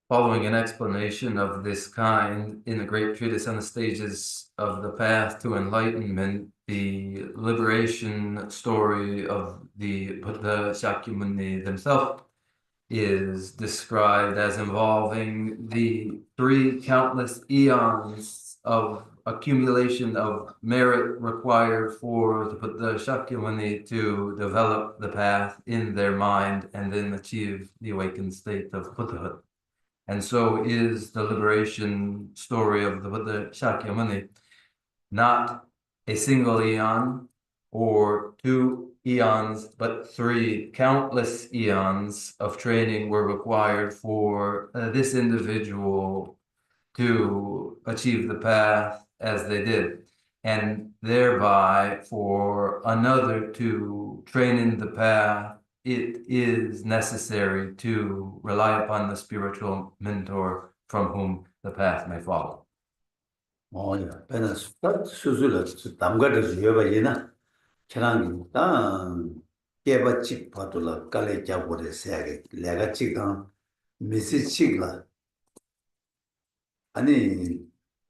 Following an explanation of this kind in the great treatise on the stages of the path to enlightenment, the liberation story of the Buddha Shakyamuni themselves is described as involving the 3 countless eons of accumulation of merit required for the Buddha Shakyamuni to develop the path in their mind and then achieve the awakened state of Buddhahood. And so is the liberation story of the Buddha Shakyamuni not a single eon or 2 eons, but 3 countless eons of training were required for this individual to achieve the path as they did, and thereby for another to train in the path, it is necessary to rely upon the spiritual mentor from whom the path may follow. 뭐야, 배는 수술을 담가를 여봐이나 저랑다 깨바치 봐도라 깔래 잡고래 세게 내가 지금 미시치가 아니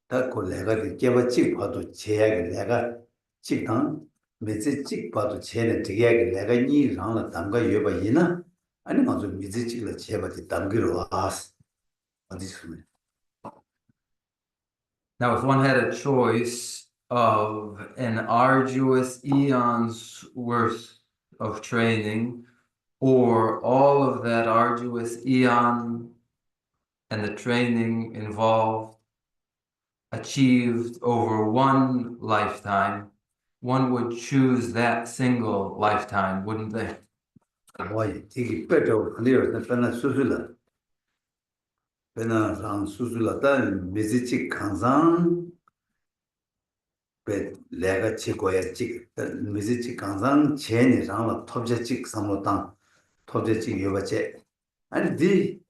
다 콜레가 깨바치 봐도 제약을 내가 지금 미시치 봐도 제는 되게 내가 니랑을 담가 여봐이나 아니 먼저 미시치를 제바지 담기로 왔어 어디서 Now, if one had a choice of an arduous eon's worth of training, or all of that arduous eon and the training involved achieved over one lifetime, one would choose that single lifetime, wouldn't they? Why, 되게 빼도 클리어 나타나 수술라. 베나랑 수술라다 미지치 강상 베 내가 치고야 치 미지치 강상 제니랑 톱제치 상로당 톱제치 여바체 아니 디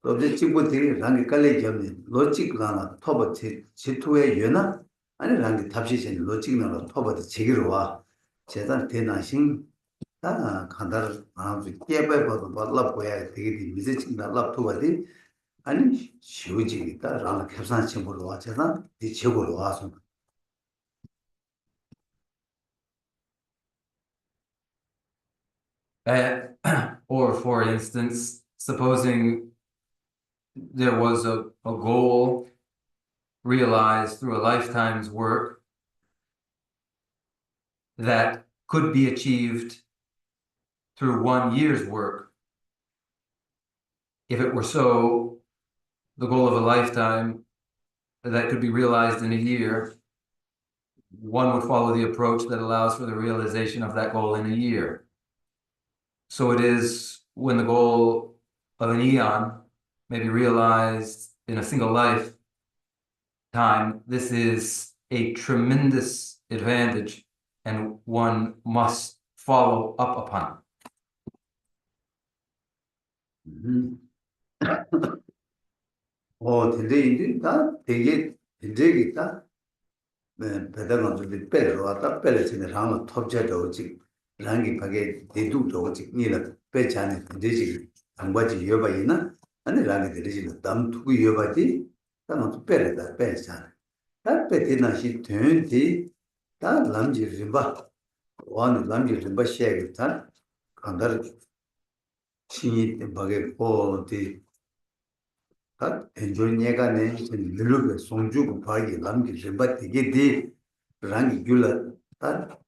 톱제치 보티 랑게 깔레 점니 로직라나 톱제 지투에 여나 아니 랑게 탑시신 로직나로 톱어도 제기로 와 제단 대나신 다 간다를 아주 깨배버도 발라 보야 되게 미지치 날라 톱어디 아니 쉬우지니까 라나 캡산 친구로 와잖아 네 최고로 와서 Or for instance, supposing there was a goal realized through a lifetime's work that could be achieved through 1 year's work. If it were so, the goal of a lifetime that could be realized in a year, one would follow the approach that allows for the realization of that goal in a year. So it is when the goal of an eon may be realized in a single lifetime, this is a tremendous advantage, and one must follow up upon. 근데 되게 있다. 배달만 좀 빼러 왔다 빼려지는 랑 톱제도 지 랑이 가게 대두도 지 니는 빼자네 되지 안과지 여바이나 아니 랑이 되지 담 두고 여바지 담도 빼려다 빼자 다 빼디나시 된디 다 람지 림바 완 람지 림바 시에겠다 간다르 신이 바게 포디 다 엔조니에가네 늘르게 송주고 바기 람기 림바 되게 디 랑이 귤라 다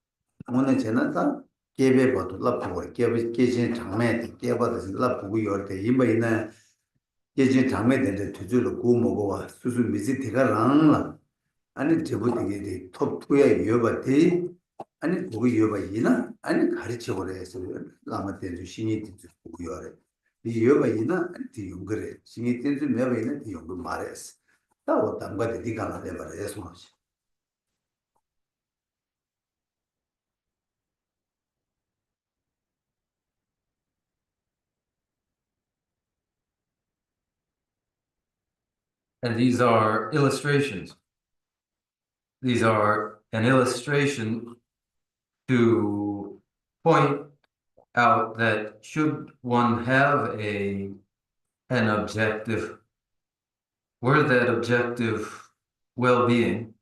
오늘 저는 다 개배 봐도 라보고 개배 계신 장매 개봐도 라보고 요때 이마이나 계신 장매 된데 두줄로 구 먹어와 수수 미지티가 랑라 아니 저부터게 톱투야 이어바티 아니 그거 이어바이나 아니 가르쳐 버려서 라마테 신이 듣고 요래 이 이어바이나 디 용그래 신이 뜻을 매바이나 디 용그 말했어 다 어떤 거데 디가 나대 말했어 And these are illustrations. These are an illustration to point out that should one have an objective, were that objective well-being,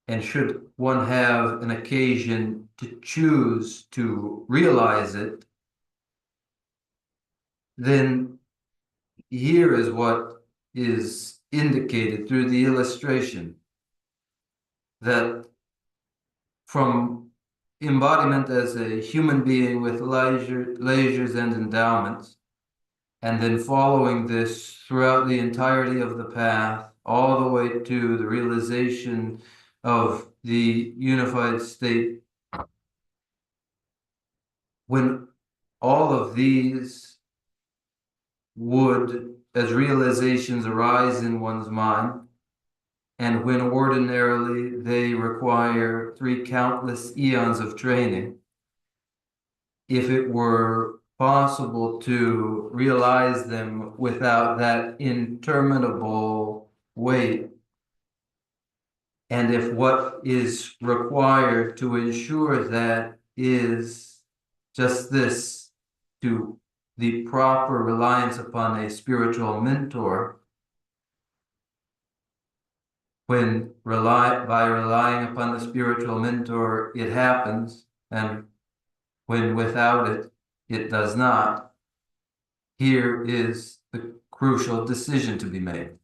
and should one have an occasion to choose to realize it, then here is what is indicated through the illustration, that from embodiment as a human being with leisures and endowments, and then following this throughout the entirety of the path, all the way to the realization of the unified state, when all of these would, as realizations arise in one's mind, and when ordinarily they require 3 countless eons of training, if it were possible to realize them without that interminable wait, and if what is required to ensure that is just this, to the proper reliance upon a spiritual mentor, when by relying upon the spiritual mentor, it happens, and when without it, it does not, here is the crucial decision to be made.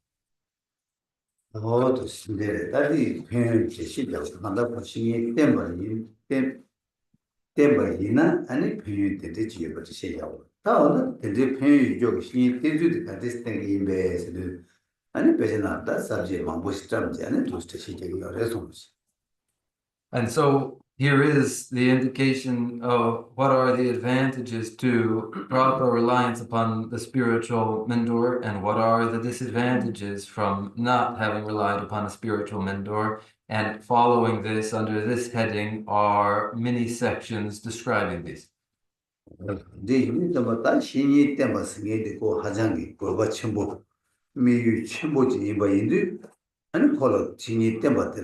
신데레 다리 표현 제시되고 만다 신이 땜버이나 아니 표현 되지 예버지 시야고 다오는 근데 표현 요 신이 되지 같은 땡이베스 아니 배제나다 sabje mambo 시점지 아니 도스트 시제기 어려서 And so here is the indication of what are the advantages to proper reliance upon the spiritual mentor, and what are the disadvantages from not having relied upon a spiritual mentor. And following this, under this heading, are many sections describing these. 근데 이미도 뭐다 신이 때문에 생기고 하장이 그거 첨부 미유 첨부지 이바인데 아니 콜로 신이 때문에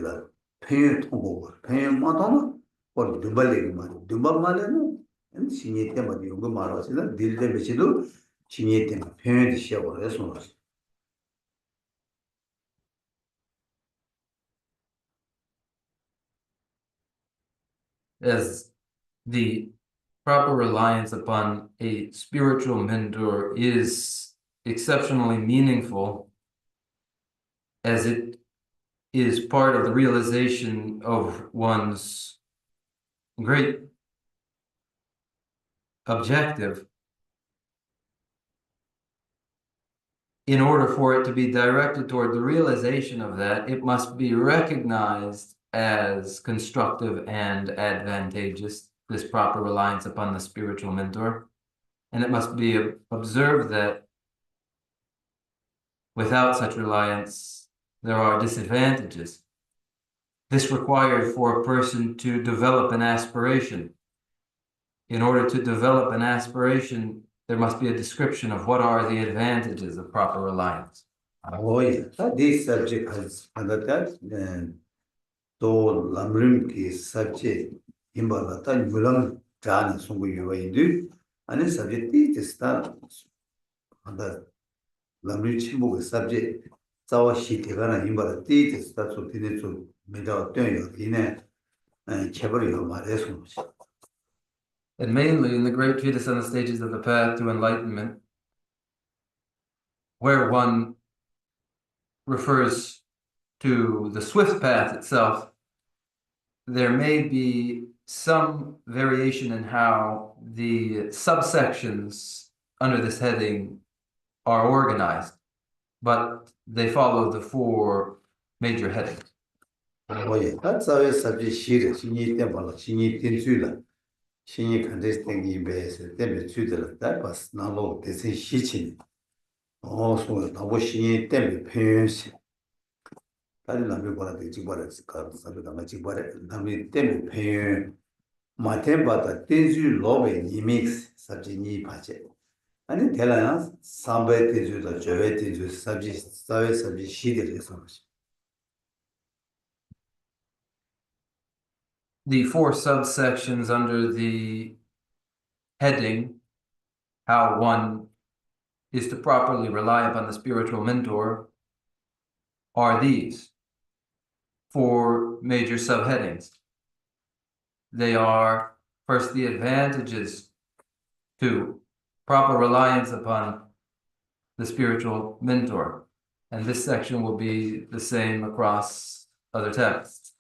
표현 통보 표현 마다나 뭐 두발이 말 두발 말에는 신이 때문에 이거 말하시는 딜데 메시도 신이 때문에 표현이 시작을 해서 As the proper reliance upon a spiritual mentor is exceptionally meaningful, as it is part of the realization of one's great objective. In order for it to be directed toward the realization of that, it must be recognized as constructive and advantageous, this proper reliance upon the spiritual mentor. And it must be observed that without such reliance, there are disadvantages. this required for a person to develop an aspiration. In order to develop an aspiration, there must be a description of what are the advantages of proper reliance. Oh, yeah. This subject has under that, to Lamrim ki subject imbala ta yulang jani sungu yuwa indu, and subject is that under Lamrim chimu subject zawa shi tegana imbala is that so tine so meda tuen yo ine chebar yo mare sungu. And mainly in the great treatise on the stages of the path to enlightenment, where one refers to the swift path itself, there may be some variation in how the subsections under this heading are organized, but they follow the four major headings. Oh, yeah. That's how subject shira, shinyi tembala, shinyi tenzula, shinyi contesting in base, tembe tudela, that was nalo, this is shichin. Oh, so I was shinyi tembe pens. I didn't know what the Jibaras called, something like Jibar, Nami tembe pen. My temper that tenzu love mix subject ni pache. And in Telana, somebody tenzu the Javet into subject, subject shidel so much. The four subsections under the heading, how one is to properly rely upon the spiritual mentor, are these four major subheadings. They are, first, the advantages to proper reliance upon the spiritual mentor. And this section will be the same across other texts.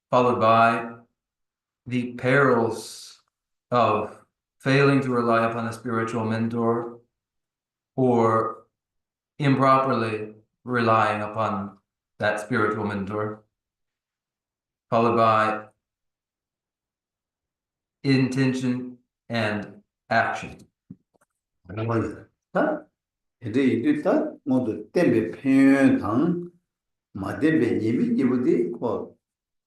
Followed by the perils of failing to rely upon a spiritual mentor or improperly relying upon that spiritual mentor. Followed by intention and action. It that modu tembe pen tang, Madebe Nimi, you would call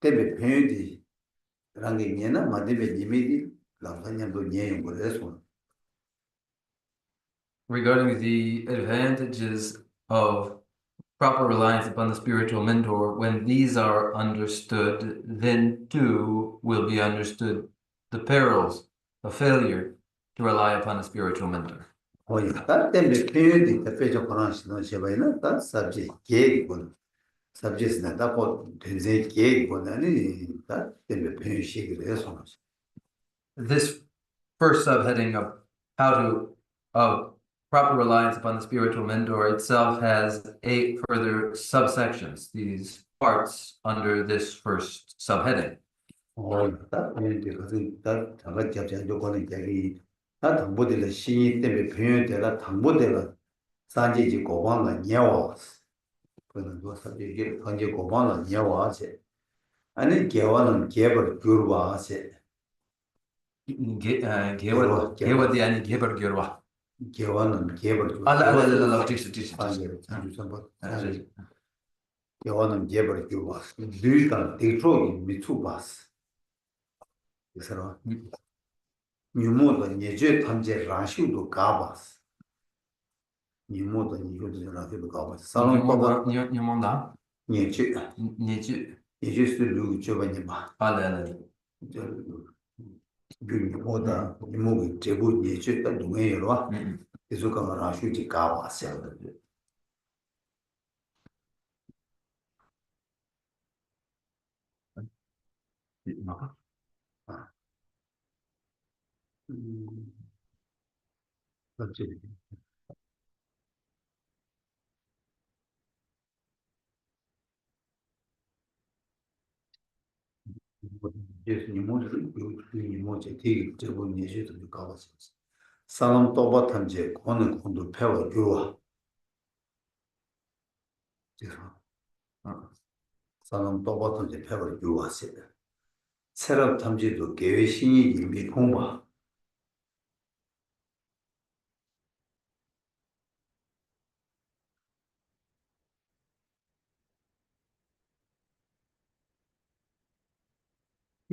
Tembe Pendi, Rangi Niena, Madebe Nimi, Lasanya do Nien with this one. Regarding the advantages of proper reliance upon the spiritual mentor, when these are understood, then too will be understood the perils of failure to rely upon a spiritual mentor. Oh, yeah, that Tembe Pendi, the page of Koran, no Shabana, that subject gay one. Subjects that about the gay one, and that Tembe Pen shake this one. This first subheading of how to proper reliance upon the spiritual mentor itself has 8 further subsections, these parts under this first subheading. Oh, that because that I like to go and carry that model she Tembe Pen, that model Sanji Gobana Yawas. When it was subject, Sanji Gobana Yawas. And then Gawan and Gaber Gurwa. Gewa di ani geber gerwa. Gawan Gaber. Allah, Gawan Gaber Gurwas. Dukan, they throw in Mitsubas. Is that Numuda Nije Tamje Rashu to Gabas. Numuda Nije Rashu to Gabas. Salon Papa Nyamonda? Nije. Nije. Nije to Lu Jovanima. Allah. Numuda, Nimu, Jebu Nije, the Dumero, Izuka Rashu to Gabas. Yes, не может идти, 저거 нежиданно доказывается. Салам тоба там제, ко는 кон도 패워 주와. Салам тоба там제 패워 주와세. 새롭 탐지도 계획신이 이미 공부.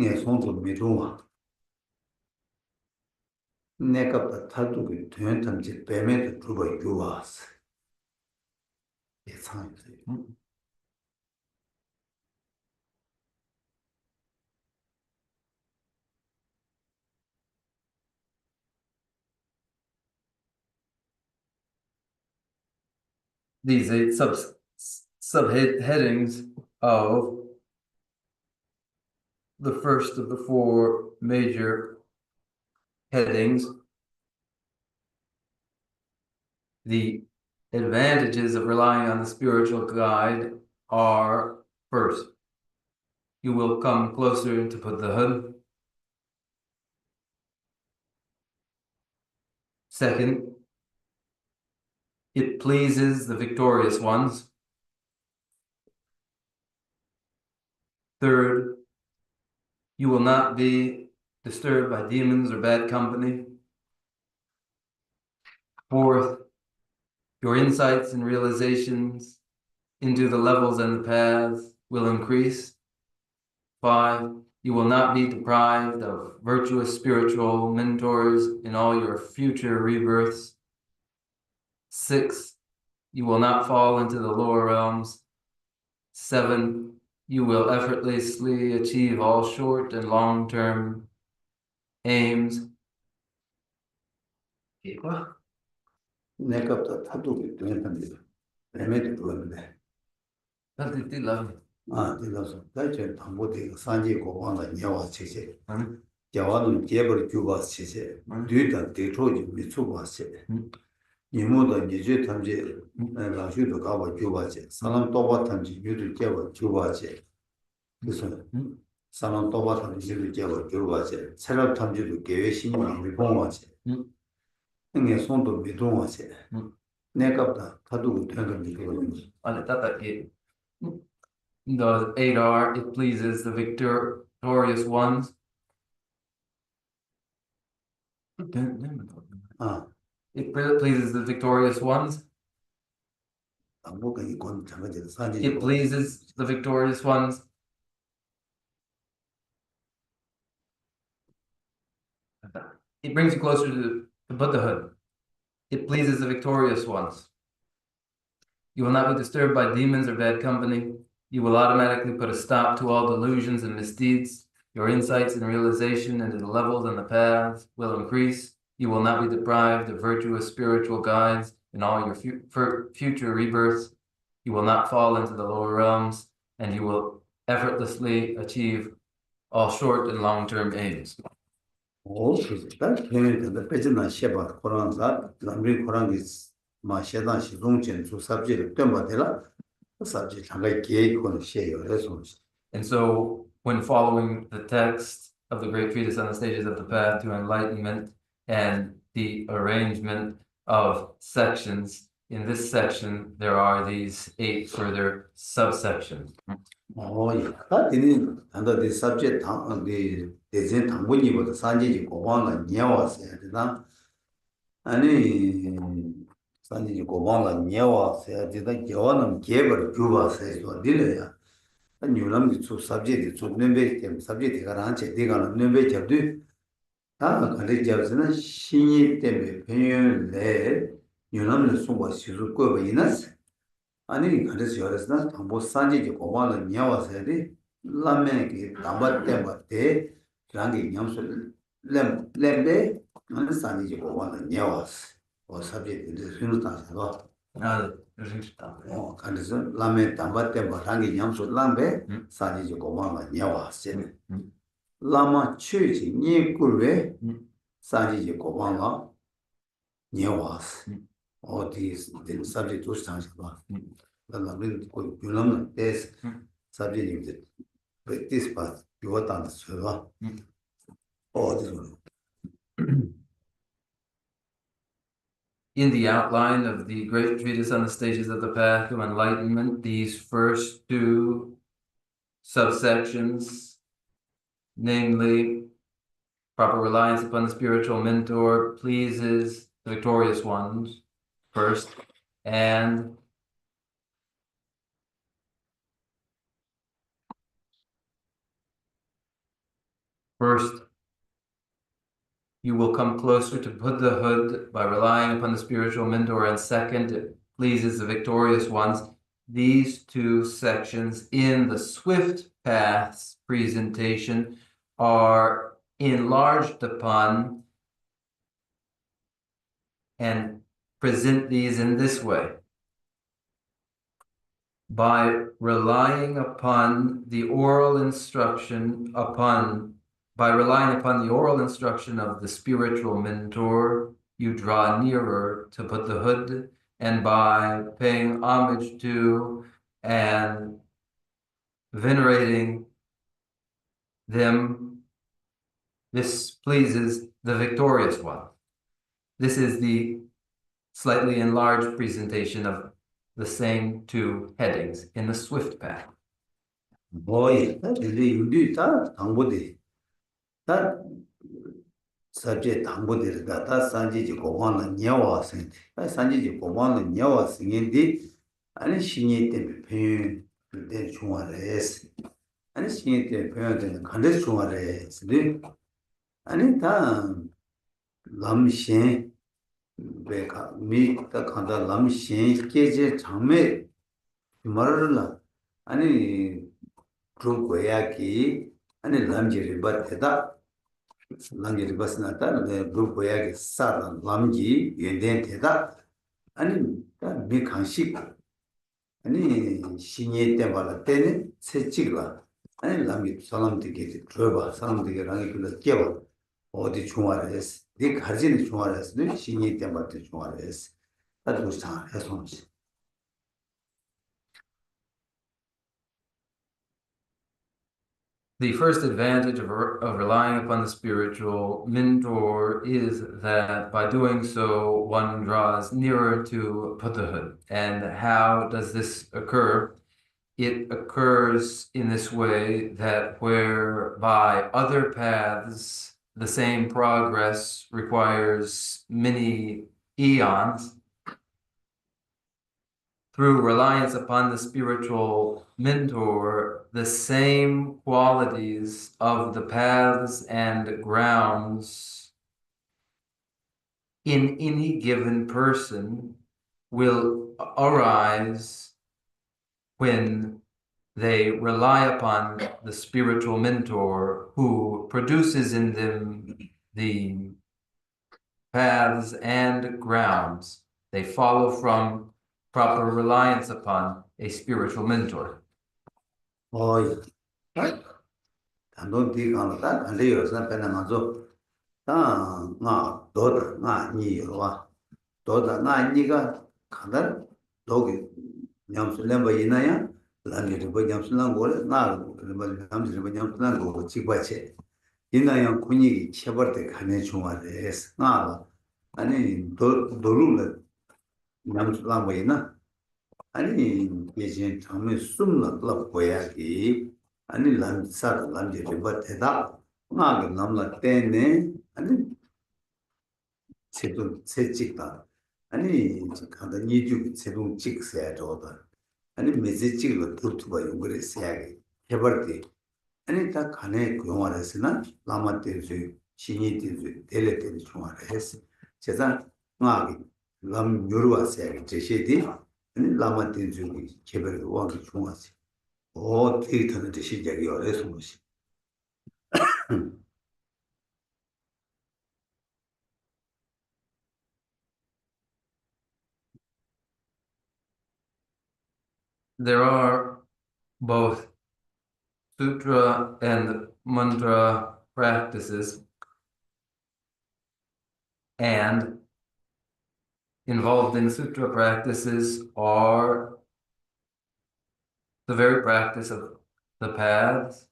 네, 손도 미루마. 내가 탈두기 된탐지 배매도 두고 유아스. 예상이지. These 8 subheadings of the first of the 4 major headings, the advantages of relying on the spiritual guide are: first, you will come closer to Buddhahood. Second, it pleases the victorious ones. Third, you will not be disturbed by demons or bad company. Fourth, your insights and realizations into the levels and the paths will increase. 5, you will not be deprived of virtuous spiritual mentors in all your future rebirths. 6, you will not fall into the lower realms. 7, you will effortlessly achieve all short and long-term aims. 내가 탈두기 된탐지 배매도 두는데. 아, 그래서 대체 담보대 산지 고방가 녀와 체제. 야와는 개벌 규바 체제. 뒤다 대초지 미초바 체제. 이모도 니제 탐지 라슈도 가봐 규바체. 사람 또바 탐지 유도 개벌 규바체. 그래서 사람 또바 탐지 유도 개벌 규바체. 체력 탐지도 계획심이 미봉화체. 이게 손도 미동화체. 내가 타두고 되는 게 그거지. 아니, the 8 are, it pleases the victorious ones. It pleases the victorious ones. It pleases the victorious ones. It brings you closer to Buddhahood. It pleases the victorious ones. You will not be disturbed by demons or bad company. You will automatically put a stop to all delusions and misdeeds. Your insights and realization into the levels and the paths will increase. You will not be deprived of virtuous spiritual guides in all your future rebirths. You will not fall into the lower realms, and you will effortlessly achieve all short and long-term aims. 딱 걔네들 배진나 셰바 코란자 람리 코란기 마셰단 시동전 주 삽지를 땜바데라 삽지 장가 계획은 셰요 그래서. And so, when following the text of the Great Treatise on the Stages of the Path to Enlightenment and the arrangement of sections, in this section there are these 8 further subsections. 예. 이 subject 대전 당분이보다 산지지 고방가 녀와서야 되나? 아니 산지지 고방가 녀와서야 되다. 겨는 개벌 규바서야 되려야. 뉴람이 주 subject 주 넘베 템 subject 가라한테 대가는 넘베 잡도 다 근데 잡으면 신이 때문에 변연래 뉴람을 송과 시술 거가 있나스? 아니 그래서 여기서 당보 산지지 고방가 녀와서야 돼. 라면이 담바 때문에 랑게 냠술 렘베 안 산지지 고방가 녀와서 subject 순수다서 그래서 라면 담바 때문에 랑게 냠술 람베 산지지 고방가 녀와서 라마 취지 니꾸르베 산지지 고방가 녀와서 어디 subject 도스상서 봐. 람린 그 유남은 데스 subject practice part 요거다 써봐. In the outline of the Great Treatise on the Stages of the Path to Enlightenment, these first 2 subsections, namely, proper reliance upon the spiritual mentor pleases the victorious ones first, and First, you will come closer to Buddhahood by relying upon the spiritual mentor, and second, it pleases the victorious ones. These two sections in the Swift Path's presentation are enlarged upon and present these in this way. By relying upon the oral instruction of the spiritual mentor, you draw nearer to Buddhahood, and by paying homage to and venerating them, this pleases the victorious one. This is the slightly enlarged presentation of the same two headings in the Swift Path. Boy, that is the Yudu Tangbudi. That subject Tangbudi, that Sanji Gowan Nyawa sent. That Sanji Gowan Nyawa singing the and she ate the then Chuares. And she ate the parent and Candice Chuares. And in time, Lam Shen. Beka mi ta khanda lam shen ke je chame marla ani tru goya ki ani lam ji riba teda lam ji riba sna ta de bru goya ki sa lam ji yenden teda ani ta mi khanshi ani shinye te bala tene se chigla ani lam ji salam de ke troba salam de ke rangi kula keba 어디 중화res 네 가지는 중화res는 신이 때문에 중화res 아주 잘 해서 The first advantage of relying upon the spiritual mentor is that by doing so, one draws nearer to Buddhahood. And how does this occur? It occurs in this way that whereby other paths, the same progress requires many eons. Through reliance upon the spiritual mentor, the same qualities of the paths and grounds in any given person will arise when they rely upon the spiritual mentor who produces in them the paths and grounds. They follow from proper reliance upon a spiritual mentor. 단돈 뒤가는 안돼 요새 배나가서 나 도다 나 니와 도다 나 니가 가다 도기 냠슬렘바 이나야 라니르 냠슬랑 고레 나 냠슬렘바 냠슬랑 고 지바체 이나야 군이 쳐버때 가네 중화레스 나 아니 도루를 냠슬랑 보이나 아니 예전 처음에 숨는 걸 보야기 아니 람사 람제 리버테다 나가 남라 때네 아니 세도 세직다 아니 간다 니주 세동 찍세야 저다 아니 메시지를 두두바 용거를 세야게 해버티 아니 다 간에 용화했으나 라마테즈 신이티즈 델레테즈 중화했어 제가 나기 람 요르와 세야게 제시디 아니 라마테즈 개별 왕이 중화했어 데이터는 시작이 어려서 뭐지. There are both sutra and mantra practices, and involved in sutra practices are the very practice of the paths,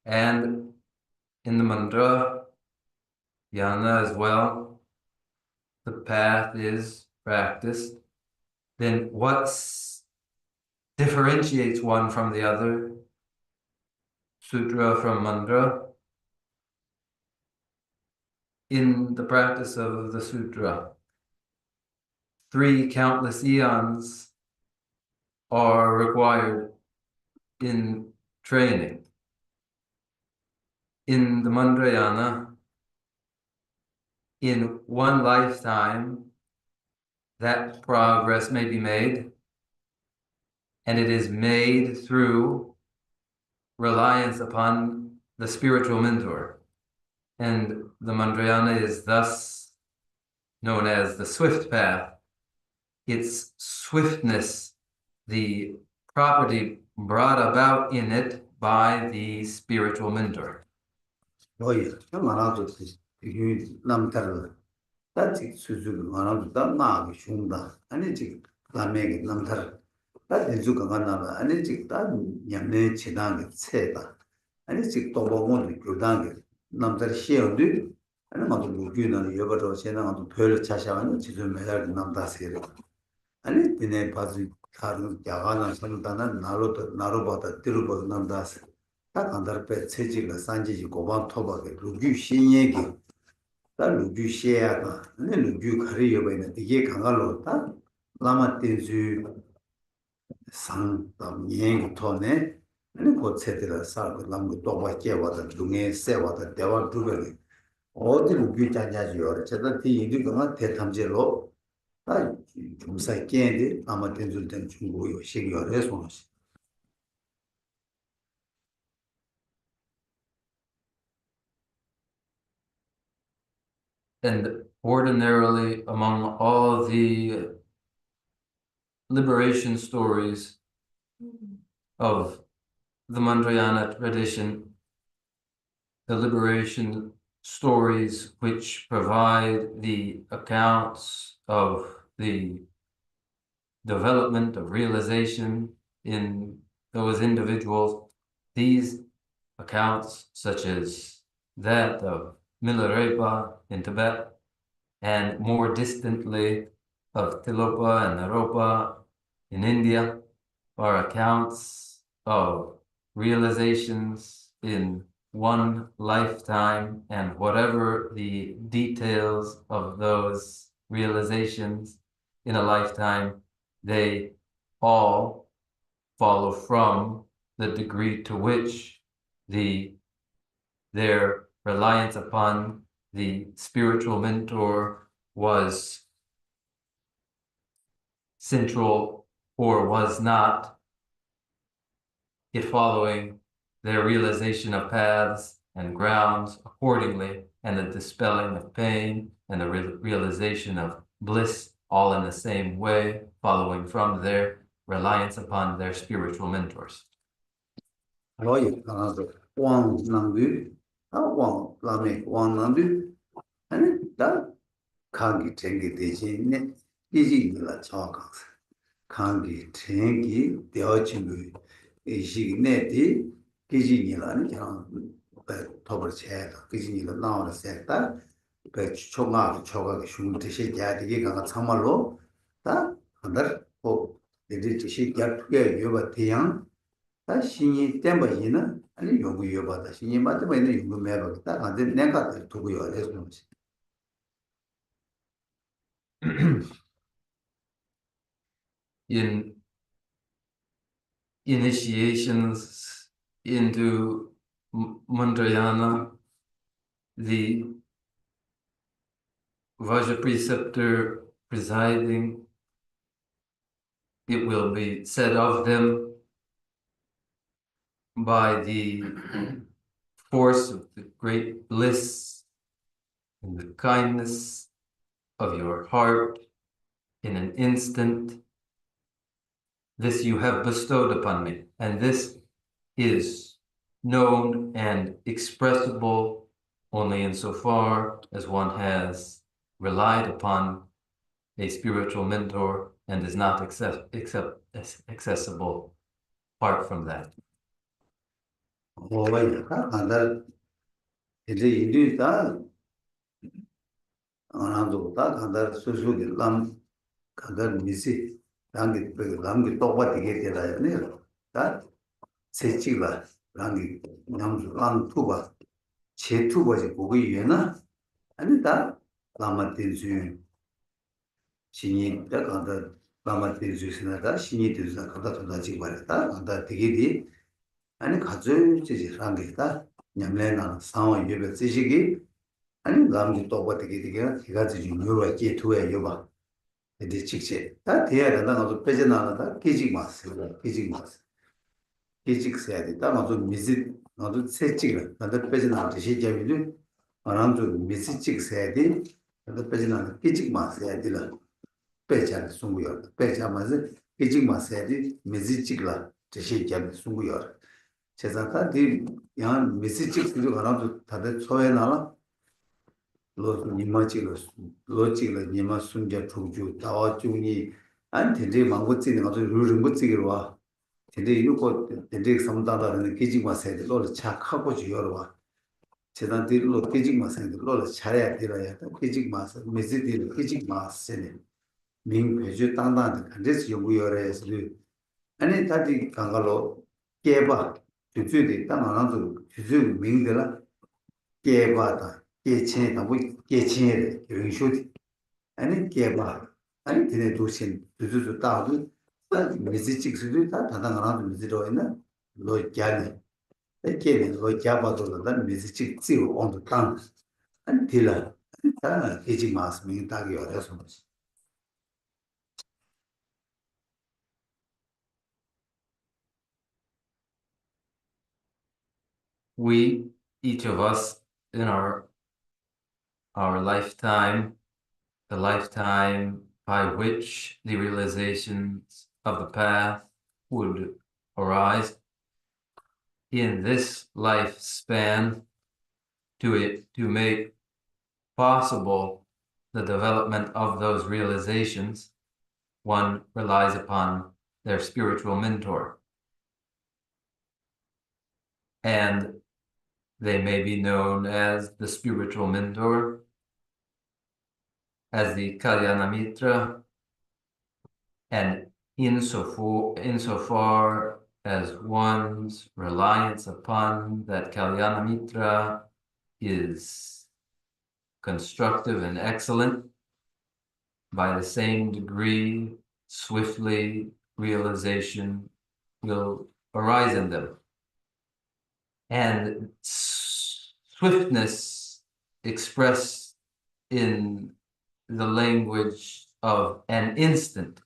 and in the mantra, yana as well, the path is practiced. Then what differentiates one from the other, sutra from mantra? In the practice of the sutra, 3 countless eons are required in training. in the Mandrayana, in one lifetime, that progress may be made, and it is made through reliance upon the spiritual mentor. And the Mandrayana is thus known as the swift path. Its swiftness, the property brought about in it by the spiritual mentor. 뭐야? 말아도 이 남다르다. 다지 수주 말아도 다 나기 흉다. 아니 지금 남에게 남다르. 다 대주가 간나봐. 아니 지금 다 냠내 지나게 세다. 아니 지금 또 보면 교단게 남들 시어도 아니 맞도 무규는 여버도 세나도 별을 차샤하는 지금 매달 남다세요. 아니 근데 봐지 다른 야간은 선단은 나로보다 들어보다 남다세. 딱 안다르페 체지가 산지지 고반 토박에 루규 신얘기 다 루규 시야가 근데 루규 가리여버리는 이게 강할로 다 라마 땡주 상담 여행 토네 아니 고체들아 사고 남고 또박게 와다 중에 세와다 대화 두베 어디 루규 자냐지요 제가 뒤 이득은 대탐제로 다 좀사 깨는데 아마 땡줄 땐 중고요 시기가 손시 And ordinarily, among all the liberation stories of the Mandrayana tradition, the liberation stories which provide the accounts of the development of realization in those individuals, these accounts, such as that of Milarepa in Tibet, and more distantly of Tilopa and Naropa in India, are accounts of realizations in one lifetime, and whatever the details of those realizations in a lifetime, they all follow from the degree to which their reliance upon the spiritual mentor was central or was not, it following their realization of paths and grounds accordingly, and the dispelling of pain and the realization of bliss all in the same way, following from their reliance upon their spiritual mentors. 뭐야? 하나도 왕남비 왕 라메 왕남비 아니 다 강기 챙기 대신에 이지가 저가 강기 챙기 되어진 이 시기내디 기진이라는 그런 더블 체다 기진이가 나오는 색다 그 초가게 흉듯이 자디게 가가 참말로 다 한달 꼭 이제 지시 약게 요바 대양 다 신이 땜버이는 아니 요구 요바다 신이 맞으면 있는 요구 매버다 근데 내가 두고요 그래서 In initiations into Mandrayana, the Vajra preceptor presiding, it will be said of them by the force of the great bliss and the kindness of your heart in an instant. This you have bestowed upon me, and this is known and expressible only insofar as one has relied upon a spiritual mentor and is not accessible apart from that. 뭐야 한달 이제 일이다 하나도 다 한달 수수기 남 한달 미시 남기 똑바 되게 되라요 다 세치가 남기 남주 안 투바 제 투바지 거기 위에나 아니다 라마텐주 신이 딱 한달 라마텐주스나다 신이 되서 갖다 던다지 말았다 한달 되게 아니 가져지지 한게다 냠래나 상황 예배 지식이 아니 남주 또 되게 이가지 유로에 기투에 요바 이제 직제 다 돼야 된다 나도 빼져나가다 기직 맞어 기직 맞어 기직 써야 돼 나도 미지 나도 세직을 나도 빼져나가듯이 시점이 나도 미지직 써야 돼 나도 빼져나가 기직 맞어야 돼라 빼자 송구요 빼자 맞아 기직 맞어야 돼 미지직라 제 시점이 송구요 제가 양 미지직 그거 나도 다들 소외 나라 로 니마지로 로지로 니마 순자 주주 다와 중이 안 되게 망고찌는 아주 루른 것찌기로 와 근데 이거 되게 삼다다는 기지마 세대 로를 착하고 지여로 와 제단들로 기지마 세대 로를 잘해야 되어야 돼 기지마 메시지를 기지마 세대 민 배주 땅땅한 간데스 요구여래서 아니 다시 강가로 깨봐 주주들이 땅 안도 주주 민들아 깨봐다 깨치다 뭐 깨치래 이런 쇼디 아니 깨봐 아니 되네 도신 주주도 따도 미지직수도 다 다당하는 미지로 있는 로이캬니 깨네 로이캬바도 다 미지직 지고 온도 땅 아니 딜라 다 깨지 마스 민 딱이 어려서 We, each of us in our lifetime, the lifetime by which the realizations of the path would arise in this lifespan to make possible the development of those realizations, one relies upon their spiritual mentor. And they may be known as the spiritual mentor, as the Kalyana Mitra, and insofar as one's reliance upon that Kalyana Mitra is constructive and excellent, by the same degree, swiftly realization will arise in them. And swiftness expressed in the language of an instant.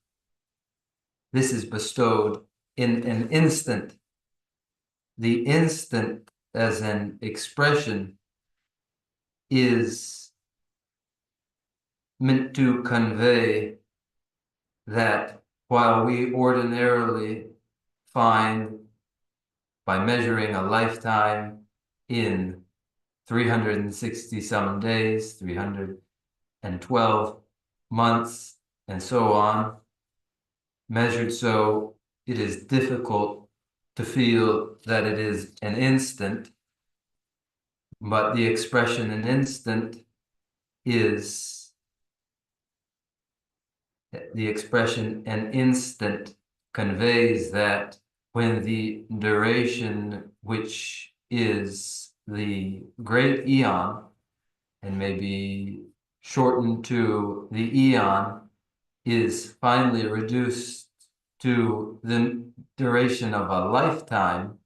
This is bestowed in an instant. The instant as an expression is meant to convey that while we ordinarily find by measuring a lifetime in 360 some days, 312 months, and so on, measured so it is difficult to feel that it is an instant, but the expression an instant is the expression an instant conveys that when the duration, which is the great eon, and may be shortened to the eon, is finally reduced to the duration of a lifetime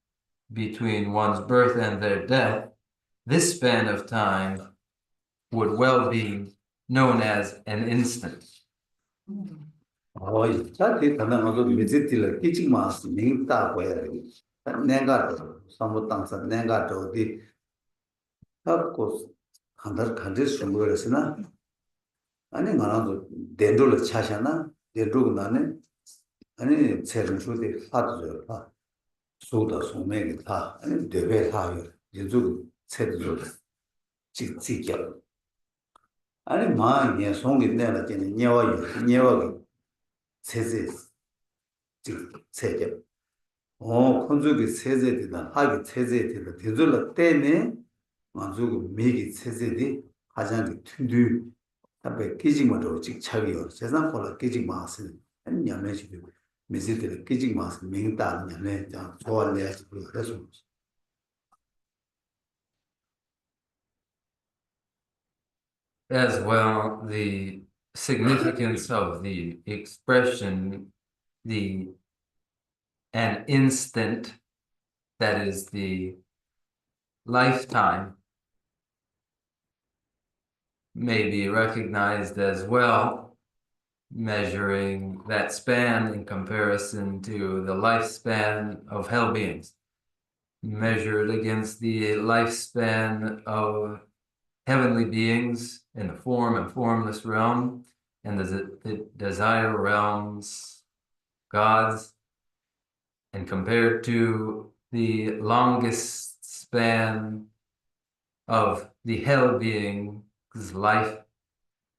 between one's birth and their death, this span of time would well be known as an instant. 자기 단단하고 미지들 끼직 마스 민다 거야. 내가 상부 땅서 내가 저기 하고 간들 숨거렸으나 아니 나도 덴돌을 차잖아. 덴돌고 나는 아니 세른 수대 하도 봐. 소다 소매가 다 아니 대배 사요. 예주 세도 직직겨. 아니 마에 송이 내가 되는 녀와 세제 세제 콘주기 세제되다 하기 세제되다 되돌라 때문에 만주고 미기 세제디 가장 튼두 답에 기직마도 직차기요 세상 콜라 기직 마스 아니냐면 지금 미지들 기직 마스 명다 아니냐면 자 좋아할래 그래서 As well, the significance of the expression, an instant, that is the lifetime may be recognized as well, measuring that span in comparison to the lifespan of hell beings, measured against the lifespan of heavenly beings in the form and formless realm, and the desire realms, gods, and compared to the longest span of the hell being's life,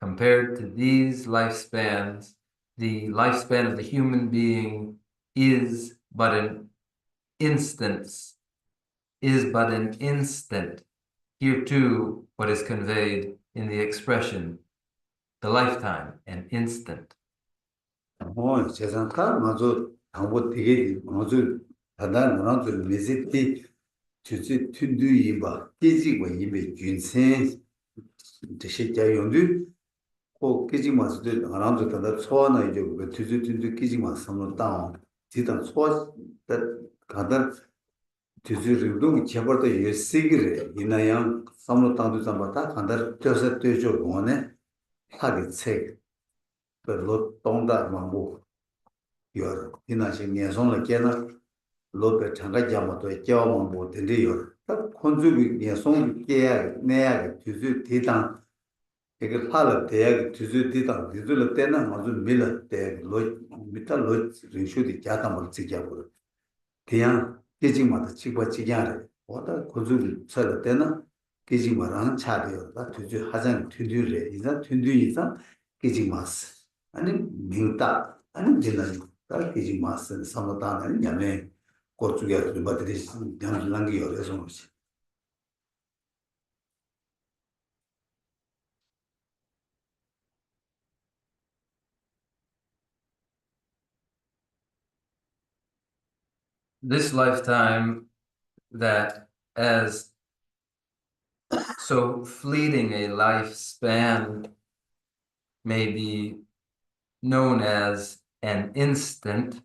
compared to these lifespans, the lifespan of the human being is but an instance, Here too, what is conveyed in the expression, the lifetime, an instant. 세상 다 맞아 당고 되게 맞아 다단 나한테 메시지 주지 튼두 이바 깨지고 이베 균생 대시자 용도 꼭 깨지 마서도 나한테 다다 소화나 이제 그 주지 튼두 깨지 마서는 다 지단 소화 가다 주지 르동 제버도 예시기래 이나양 삼로 땅도 잡았다 간다 쪄서 떼줘 공원에 하게 책 별로 동다 망고 yor ina shi nian song le jian na lo be chang ga jiao ma dui jiao ma bo de de yor ta kun zu bi nian song ge ya ne ya ge ju zu ti dang ge ge pa le de ya ge ju zu ti dang ju zu le de na ma zu mi le de lo mi ta lo rin shu di jia dang mo zi jia bo de yang ge ji ma de chi guo ji jiang le wo da kun zu bi cha le de na ge ji ma rang cha de yor da ju zu ha zhang tu du le yi zang tu du yi zang ge ji ma si ani ming da ani jin na 다 기지 마스 상담하는 냐네 고추게 들바들이 양랑기 열어서 그렇지 This lifetime that as so fleeting a lifespan may be known as an instant,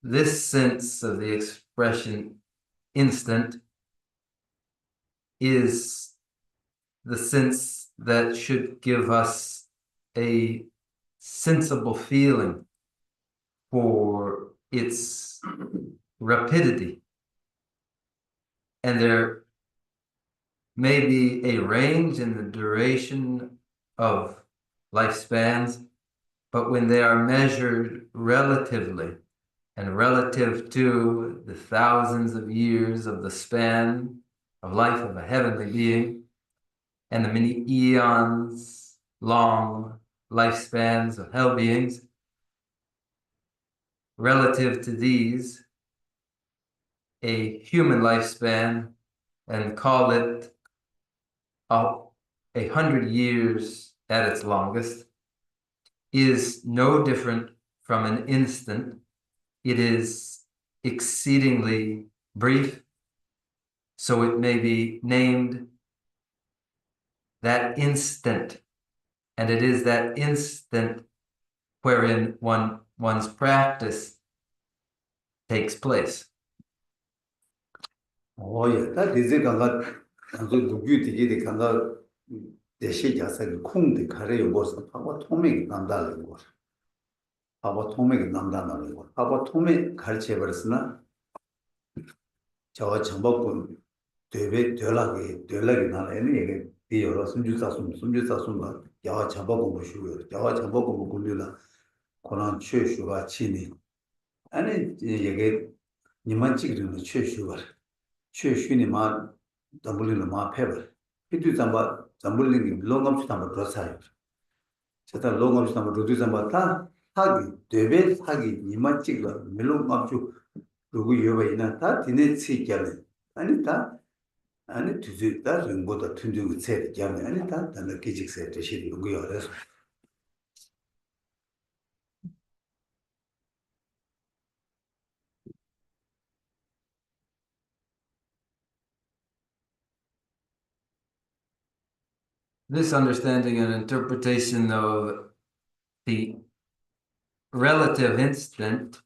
this sense of the expression instant is the sense that should give us a sensible feeling for its rapidity. And there may be a range in the duration of lifespans, but when they are measured relatively and relative to the thousands of years of the span of life of a heavenly being and the many eons long lifespans of hell beings, relative to these, a human lifespan, and call it 100 years at its longest, is no different from an instant. It is exceedingly brief, so it may be named that instant, and it is that instant wherein one's practice takes place. 예, 다 디제 간가 아주 누구 되게 간가 대시 자세가 콩데 가래요 벌써 하고 통맥 남달는 거. 하고 통맥 남달는 거. 하고 통맥 가르쳐 버렸으나 저 정복군 되라게 나라에는 얘기 이 여러 숨주사숨 야 정복군 보시고요. 야 정복군 보고는 고난 최슈가 치니 아니 얘기 니만 찍는 최슈가 최슈니 마 담불리는 마 페버 피두 잠불링이 롱감치 담을 그렇사요. 제가 롱감치 담을 로드 잠바타 하기 되베 하기 니만 찍어 밀롱감치 누구 여바이나 다 디네 치기하네 아니 다 아니 뒤지다 링보다 튼두고 세 잡네 아니 다 단다 기직세 대신 누구 열어서 This understanding and interpretation of the relative instant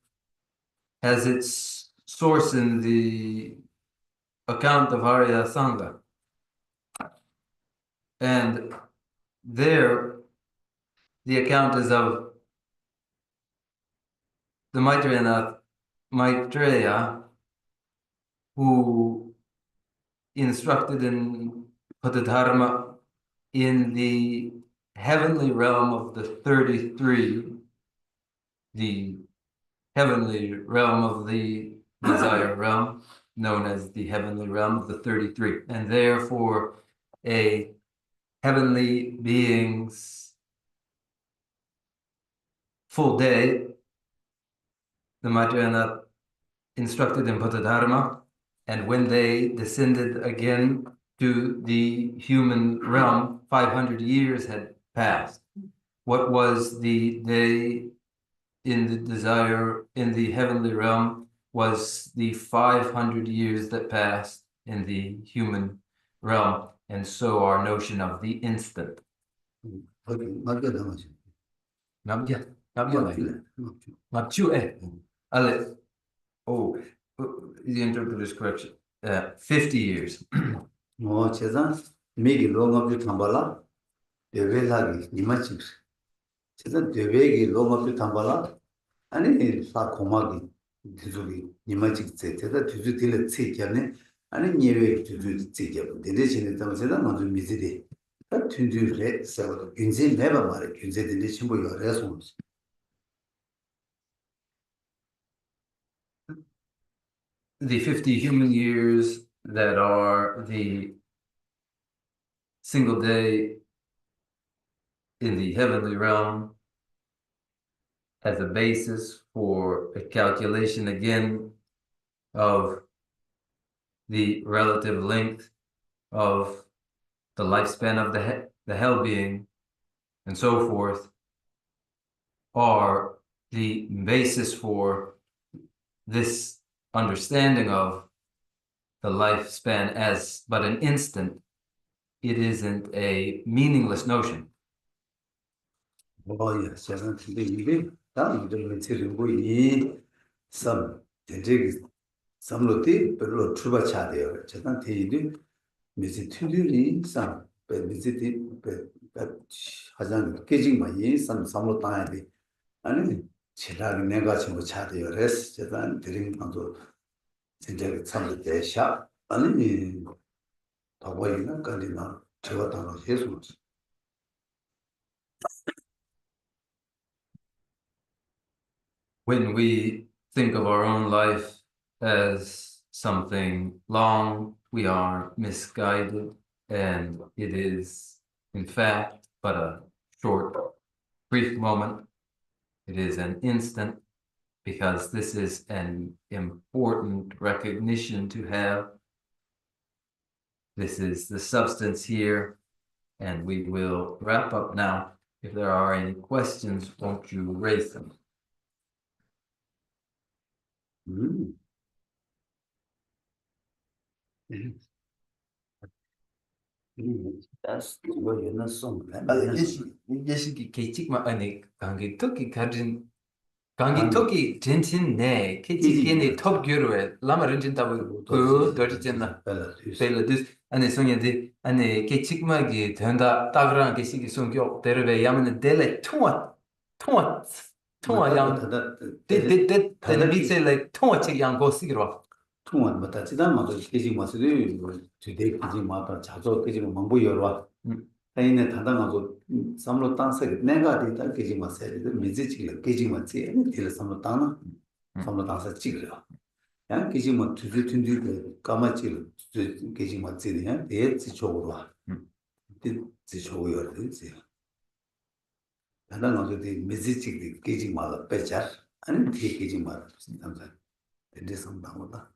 has its source in the account of Arya Sangha. And there, the account is of the Maitreya, who instructed in Patadharma in the heavenly realm of the 33, the heavenly realm of the desire realm, known as the heavenly realm of the 33. And therefore, a heavenly being's full day, the Maitreya instructed in Patadharma, and when they descended again to the human realm, 500 years had passed. What was the day in the desire, in the heavenly realm, was the 500 years that passed in the human realm, and so our notion of the instant. 남겨, oh, the interpreter's correction. 50 years. 제가 미기 롱업주 탐발라 데벨하기 니마치 제가 데벨기 롱업주 탐발라 아니 사 고마기 뒤주기 니마치 제가 뒤주 딜을 치잖아요 아니 니외 뒤주 치죠 데레신에 따라서 먼저 미지데 다 뒤주래 세워 인지 내가 말해 인지들이 신부 열어서 The 50 human years that are the single day in the heavenly realm as a basis for a calculation again of the relative length of the lifespan of the hell being and so forth are the basis for this understanding of the lifespan as but an instant. It isn't a meaningless notion. yes, 제가 근데 이게 다음 좀 지르고 이 대제기 삼로티 별로 출발차 돼요. 제가 대이도 미지 튜들이 미지티 하장 깨징만 이 삼로 따야 돼. 아니 지라기 내가 지금 차돼요. 레스 제가 드림 방도 진짜 삼로 대샤 아니 더보이나 깔리나 제가 따로 해서 When we think of our own life as something long, we are misguided, and it is, in fact, but a short, brief moment. It is an instant, because this is an important recognition to have. This is the substance here, and we will wrap up now. If there are any questions, won't you raise them? That's what you're not so 예시기 개칙마 아니 강기 토끼 가진 강기 토끼 젠친네 개칙기네 톱교로에 라마른진다고 그 더지잖아 벨라디스 아니 송예디 아니 개칙마기 된다 따그랑 개식이 송교 데르베 야면 델레 통화 양 데데데 데비셀레 통화책 양 고시기로 통한 맞다. 지난번도 계지 마스리 주대 계지 마다 자주 계지 망보 열어. 아니네 단단하고 삼로 땅세 내가 되다 계지 마세요. 미지치를 계지 마지. 아니 딜 삼로 땅나. 삼로 땅세 찍으려. 야 계지 마 두두 튼디 까마치 계지 마지냐. 대 지쪽으로 와. 지쪽으로 열어 되지. 단단하고 되 미지치를 계지 마라 빼자. 아니 대 계지 마라. 진짜. 근데 상담보다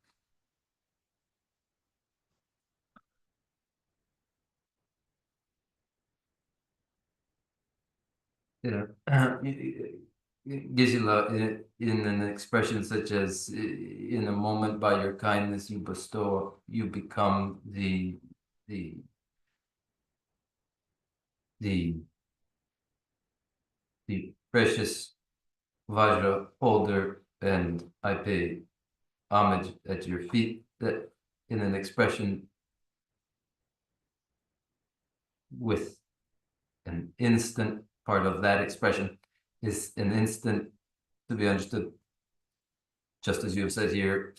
Yeah. Gisela, in an expression such as in a moment by your kindness you bestow, you become the precious Vajra holder, and I pay homage at your feet. That in an expression with an instant part of that expression is an instant to be understood, just as you have said here,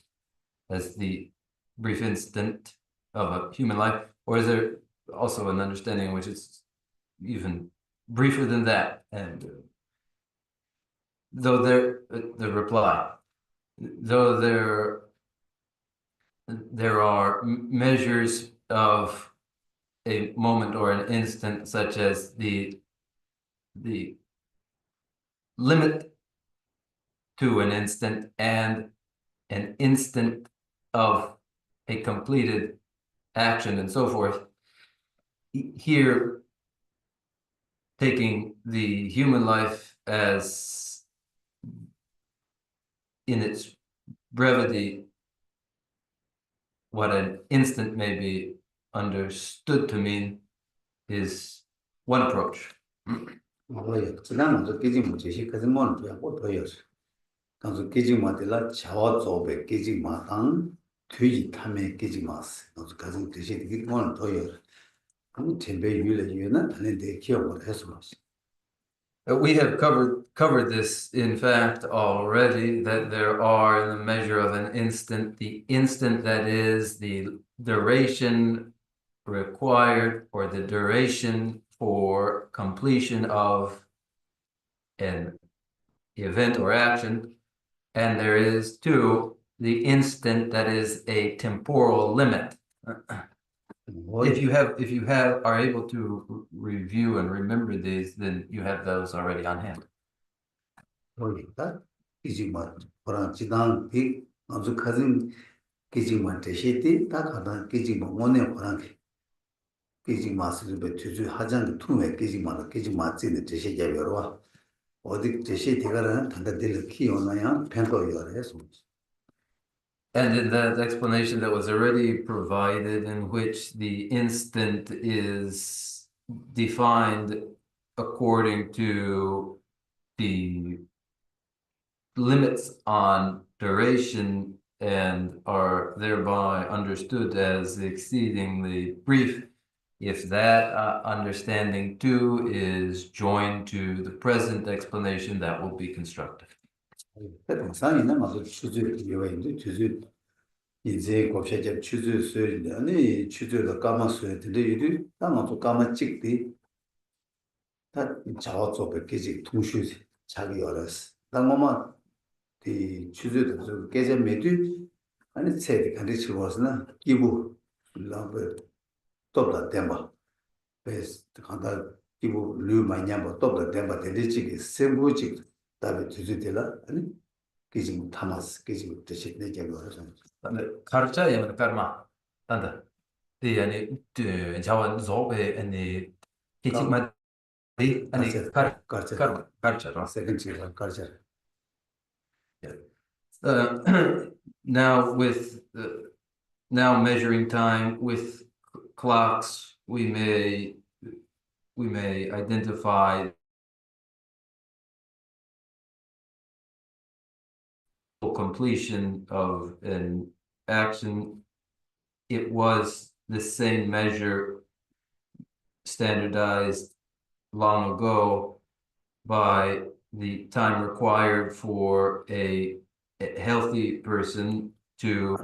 as the brief instant of a human life? Or is there also an understanding which is even briefer than that? And though the reply, though there are measures of a moment or an instant, such as the limit to an instant and an instant of a completed action and so forth. Here, taking the human life as in its brevity, what an instant may be understood to mean is one approach. 뭐예요? 지난번도 깨지면 제시 그런 건 그냥 못 보여요. 그래서 깨지마들라 자와 조배 깨지마당 뒤지 탐에 깨지마스. 그래서 가진 대신 이게 건 보여요. 그럼 tembe 유래유는 안에 기억을 해서 We have covered this, in fact, already, that there are, in the measure of an instant, the instant that is the duration required, or the duration for completion of an event or action, and there is, too, the instant that is a temporal limit. If you are able to review and remember these, then you have those already on hand. 그러니까 깨지마 그런 지난 이 아주 가진 깨지마 대시티 다 가다 깨지마 원에 그런 깨지마스를 배투주 하장 통에 깨지마는 깨지마진의 대시자별로 어디 대시 대가라는 단단들 키워놔야 펜도여를 해서 And in that explanation that was already provided, in which the instant is defined according to the limits on duration and are thereby understood as exceedingly brief, if that understanding too is joined to the present explanation, that will be constructive. 상이나 맞아 추주 이외인데 추주 이제 고셔제 추주 수련이 추주가 까마스에 들리리 땅도 까마 찍디 다 자와서 백기지 통슈 자기 열었어 당고만 이 추주도 좀 깨져 매두 아니 세대 간디 치고서나 기부 라베 또다 템바 베스 간다 기부 류 마냐바 또다 템바 데리치기 세부지 다베 추주들라 아니 기지 타마스 기지 뜻이 내게 그래서 가르쳐 예면 까르마 단다 yani jawan zobe ani kichik di ani karcha second year culture now with now measuring time with clocks, we may identify completion of an action. It was the same measure standardized long ago by the time required for a healthy person to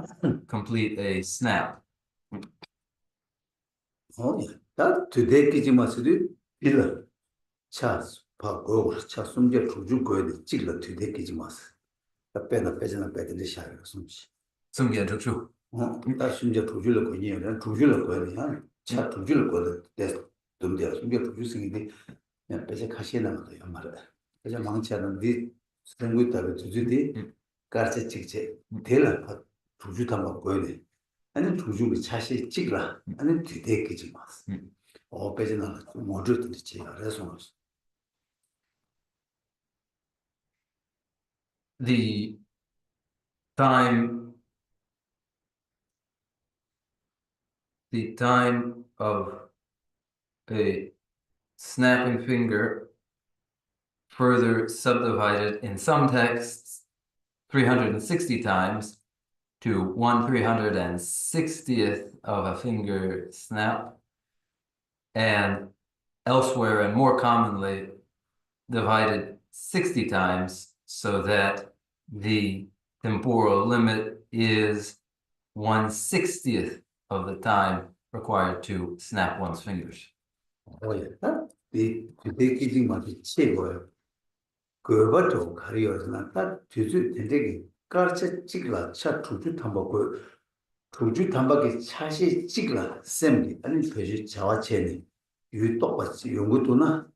complete a snap. 다 today 기지마스리 빌라 차 바고 차 숨게 주주 거에 찍라 today 기지마스 다 빼나 빼잖아 빼든지 샤요 숨지 숨게 적수. 다 숨게 주주를 거니야 주주를 거야 차 주주를 거야 됐어 돈데 숨게 주주승인데 그냥 빼서 가시나 거야 말이야 그래서 망치하는 네 생고 있다고 주주디 가르쳐 찍지 될라 주주 담아 거야 아니 주주가 차시 찍라 아니 뒤에 끼지 마. 빼지나 모두 듣지 그래서 The time of a snapping finger, further subdivided in some texts 360 times, to 1/360th of a finger snap, and elsewhere and more commonly divided 60 times so that the temporal limit is 1/60th of the time required to snap one's fingers. 오였다. 이 주대기지 맞이 치고요. 그거부터 가리어서나 딱 주주 된대기 깔쳐 찍라 차 주주 탐바고 주주 탐바기 차시 찍라 셈기 아니 표시 자와체니 유똑같이 연구도나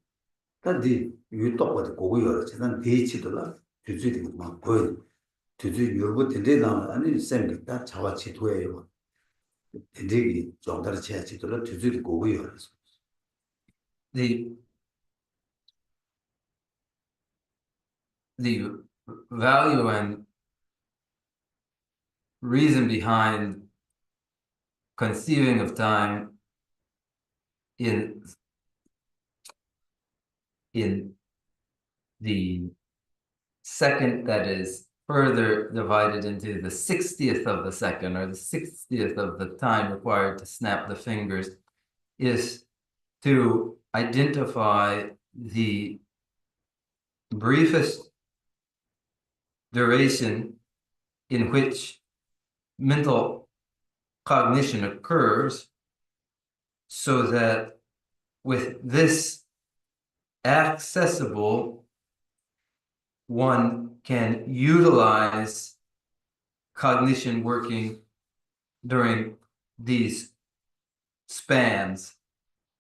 다디 유똑같이 고고 여러 제단 대치도라 주주들이 막 보여 주주 여러 된대나 아니 셈기 다 자와체 도예요. 된대기 정다를 제치도라 주주들이 고고 여러 The value and reason behind conceiving of time in the second that is further divided into the 60th of the second, or the 60th of the time required to snap the fingers, is to identify the briefest duration in which mental cognition occurs, so that with this accessible, one can utilize cognition working during these spans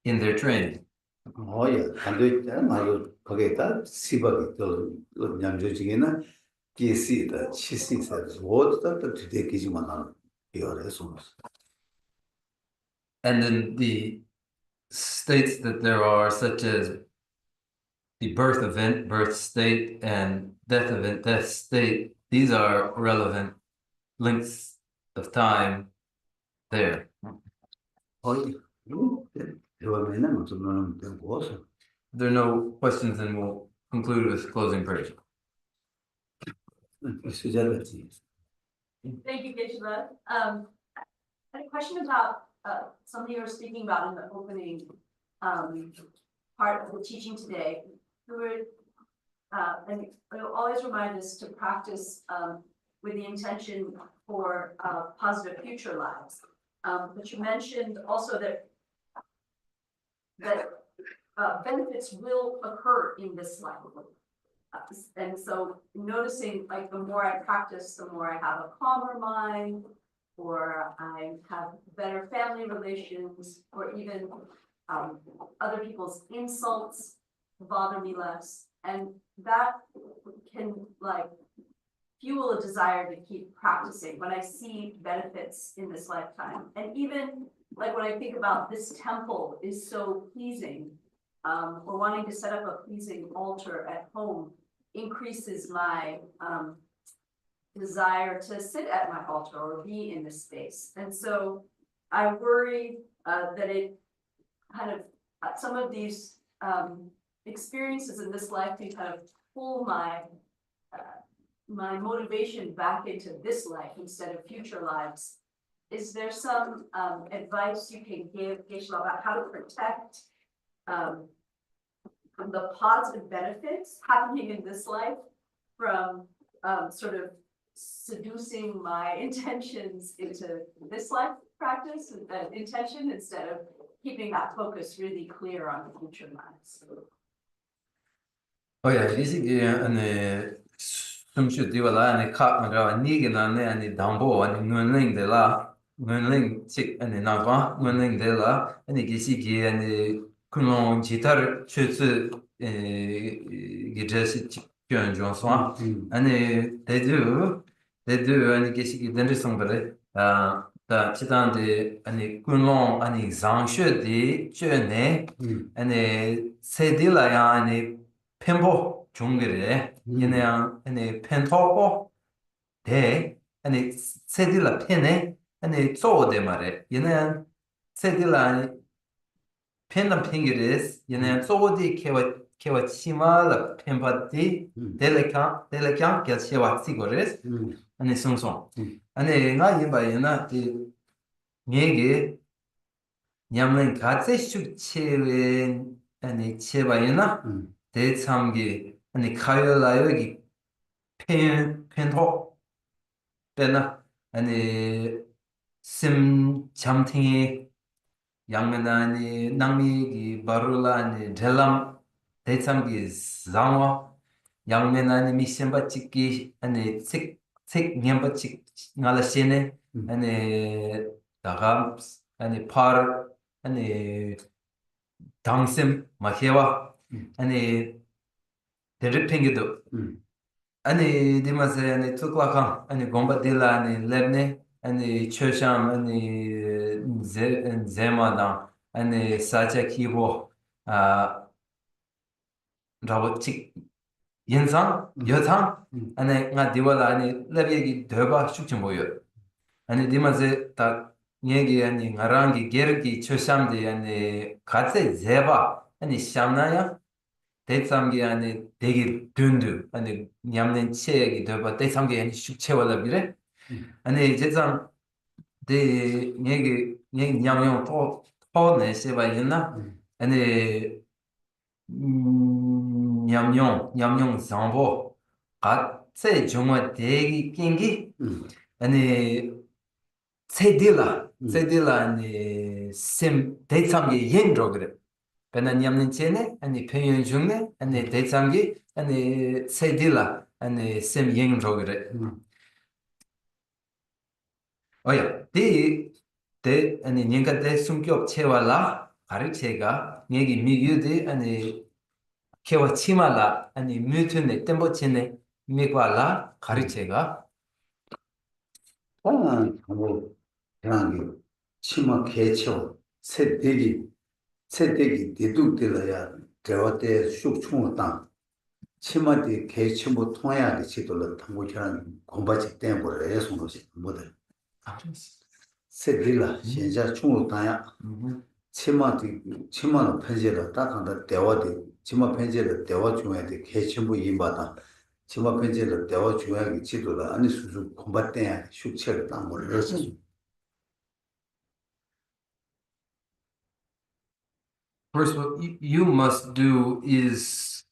in their training. 예, 반도체 말고 거기다 시바기 또 양조직이나 기시다 치시다 모두다 또 되게지만 하는 이어래서 And then the states that there are, such as the birth event, birth state, and death event, death state, these are relevant lengths of time there. 대화면은 좀 되고 If there are no questions, then we'll conclude with closing prayers. 수자같이 Thank you, Geshe-la. I had a question about something you were speaking about in the opening part of the teaching today. You were, and it'll always remind us to practice with the intention for positive future lives. But you mentioned also that benefits will occur in this life. And so noticing, like, the more I practice, the more I have a calmer mind, or I have better family relations, or even other people's insults bother me less. And that can, like, fuel a desire to keep practicing when I see benefits in this lifetime. And even like when I think about this temple is so pleasing, or wanting to set up a pleasing altar at home increases my desire to sit at my altar or be in this space. And so I worry that it kind of, some of these experiences in this life can kind of pull my motivation back into this life instead of future lives. Is there some advice you can give, Geshe-la, about how to protect the positive benefits happening in this life from sort of seducing my intentions into this life practice and intention, instead of keeping that focus really clear on the future lives? Oh yeah, 숨쉬 뒤와라 아니 카가 니게나네 아니 담보 아니 눈링데라 눈링 직 아니 나와 눈링데라 아니 기시기 아니 그런 기타를 추스 기제시 직변 존소 아니 대두 아니 기시기 덴르송베레 다 치단데 아니 그런 아니 장셔디 쩨네 아니 세딜라야 아니 펜보 종거래 얘네야 아니 펜토고 대 아니 세딜라 펜에 아니 소데 말에 얘네 세딜라 아니 펜나 핑게레스 얘네 소디 케와 치마라 펜바디 델레카 겔시와 시고레스 아니 송송 아니 나 임바이나 디 얘기 냠는 가체 숙체에 아니 체바이나 대참기 아니 카요라요기 펜토 때나 아니 심 잠팅이 양면아니 낭미기 바룰라니 델람 대참기 자와 양면아니 미셈바치기 아니 책 냠바치 나라시네 아니 다감 아니 파르 아니 당심 마케와 아니 데르핑기도 아니 디마세 아니 투클라칸 아니 곰바딜라 아니 렙네 아니 초샴 아니 제마다 아니 사체키보 아 라보틱 연상 여상 아니 나 디발라 아니 렙얘기 더바 숙청 보여 아니 디마세 다 얘기 아니 나랑기 게르기 초샴데 아니 같이 제바 아니 샴나야 대삼기 안에 되게 든드 아니 냠는 체액이 더봐 대삼기 아니 숙체와라 비래 아니 제상 대 얘기 냠용 또 내세바 있나 아니 냠용 상보 같이 정말 되게 낑기 아니 세딜라 아니 심 대삼기 yenro 그래 Pena nyamnin chene, ani penyon jungne, ani detsangi, ani sedila, ani sem yeng rogre. Oya, de ani nyinga de sumkyop chewa la, kari chega, nyegi migyu de ani kewa chima la, ani myutune, tembo chene, migwa la, kari chega. 뭐 그냥 치마 개쳐 새대기 대둑들어야 대화때 쑥충을 땅 치마디 개치모 통해야 지도를 당고처럼 공부지 때문에 해서 것이 뭐들 새들라 현재 충을 땅야 치마는 편제를 딱한다 대화대 치마 편제를 대화 중에 개치모 임바다 치마 편제를 대화 중에 지도를 아니 수수 공부 때야 숙체를 땅을 해서 First, what you must do is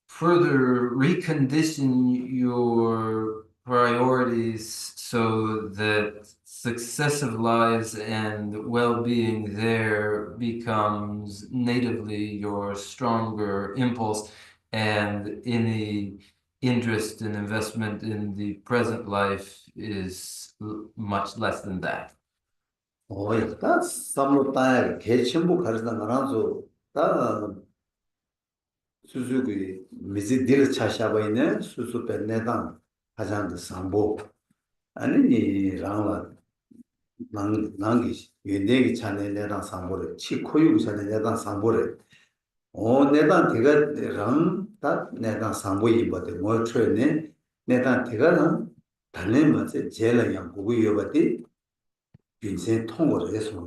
further recondition your priorities so that successive lives and well-being there becomes natively your stronger impulse, and any interest and investment in the present life is much less than that. 다 삼로 따야 개침부 가르다 나라서 다 수수기 미지 딜 차샤바이네 수수 벤네당 가장도 상보 아니 랑라 낭기 연대기 차네 내당 상보를 치코유 차네 내당 상보를 내당 대가 랑다 내당 상보이 버데 뭐 트레네 내당 대가는 달래 맞에 제일 양 보고 여버디 인생 통과를 해서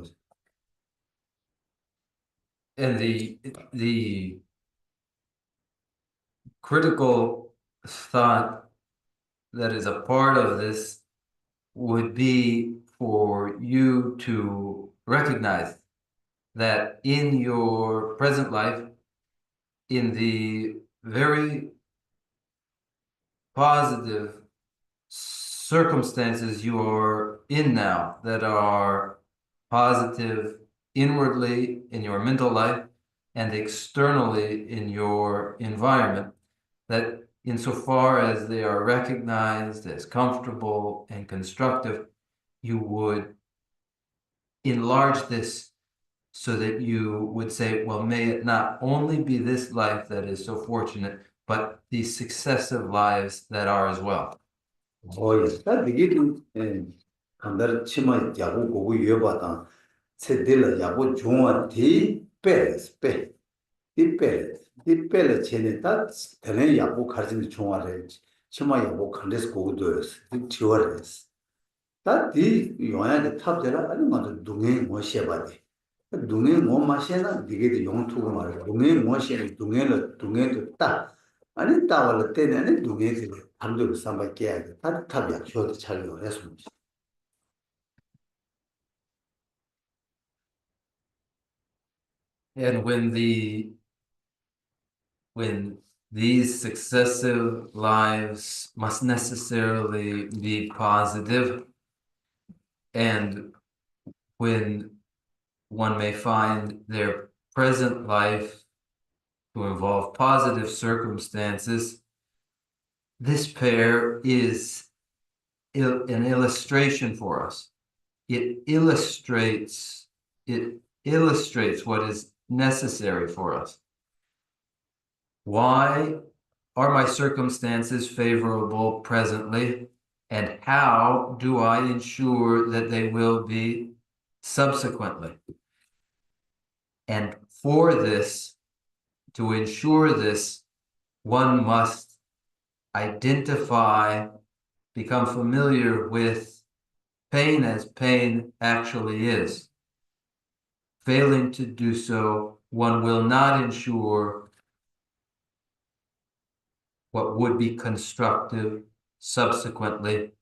And the critical thought that is a part of this would be for you to recognize that in your present life, in the very positive circumstances you are in now that are positive inwardly in your mental life and externally in your environment, that insofar as they are recognized as comfortable and constructive, you would enlarge this so that you would say, well, may it not only be this life that is so fortunate, but these successive lives that are as well. 다 되게 간다르 치마 야구 고고 여바다 세딜라 야구 중앙 디페스 디페레 체네다 되는 야구 가르치는 중앙에 치마 야구 칸데스 고도스 디티워레스 다디 요한의 탑제라 아니 맞아 동해 뭐 셔바데 동해 뭐 마셔나 되게 용투고 말이야 동해 뭐 셔니 동해도 따 아니 따월 때는 동해지 담도 삼바 깨야 돼. 다 탑이야. 쇼도 촬영을 했습니다. And when these successive lives must necessarily be positive, and when one may find their present life to involve positive circumstances, this pair is an illustration for us. It illustrates what is necessary for us. Why are my circumstances favorable presently? And how do I ensure that they will be subsequently? And for this, to ensure this, one must identify, become familiar with pain as pain actually is. Failing to do so, one will not ensure what would be constructive subsequently.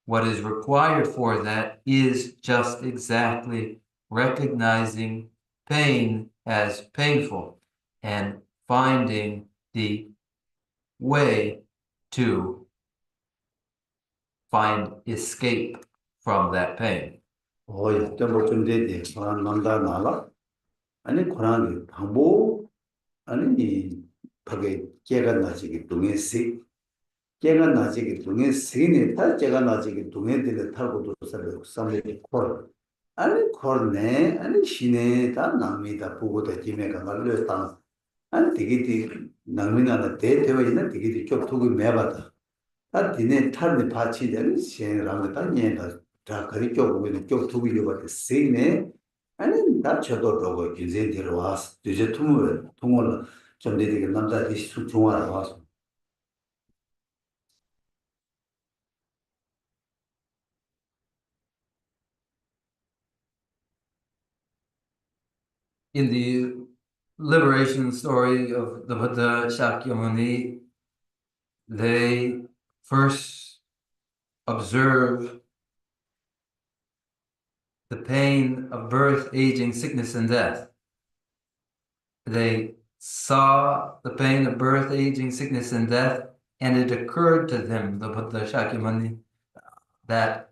What is required for that is just exactly recognizing pain as painful and finding the way to find escape from that pain. 좀 되지. 그런 남자 나가. 아니, 그런 방법, 아니, 밖에 깨가 나지기 동해시. 깨가 나지기 동해시네. 다 깨가 나지기 동해들을 타고도 살고 삼레 콜. 아니, 콜네. 아니, 시네. 다 남이다. 보고다 김에가 말렸다. 아니, 되게 남이나나 대대와 있는 되게 좀 두고 매받아. 다 디네 탈네 파치 되는 시행을 다 녀다. 다 그리 쪽으로 쪽 두고 이거밖에 세네. 아니 다 저도로 이제 들어와서 이제 통을 좀 되게 남자들이 중화를 와서 In the liberation story of the Buddha Shakyamuni, they first observe the pain of birth, aging, sickness, and death. They saw the pain of birth, aging, sickness, and death, and it occurred to them, the Buddha Shakyamuni, that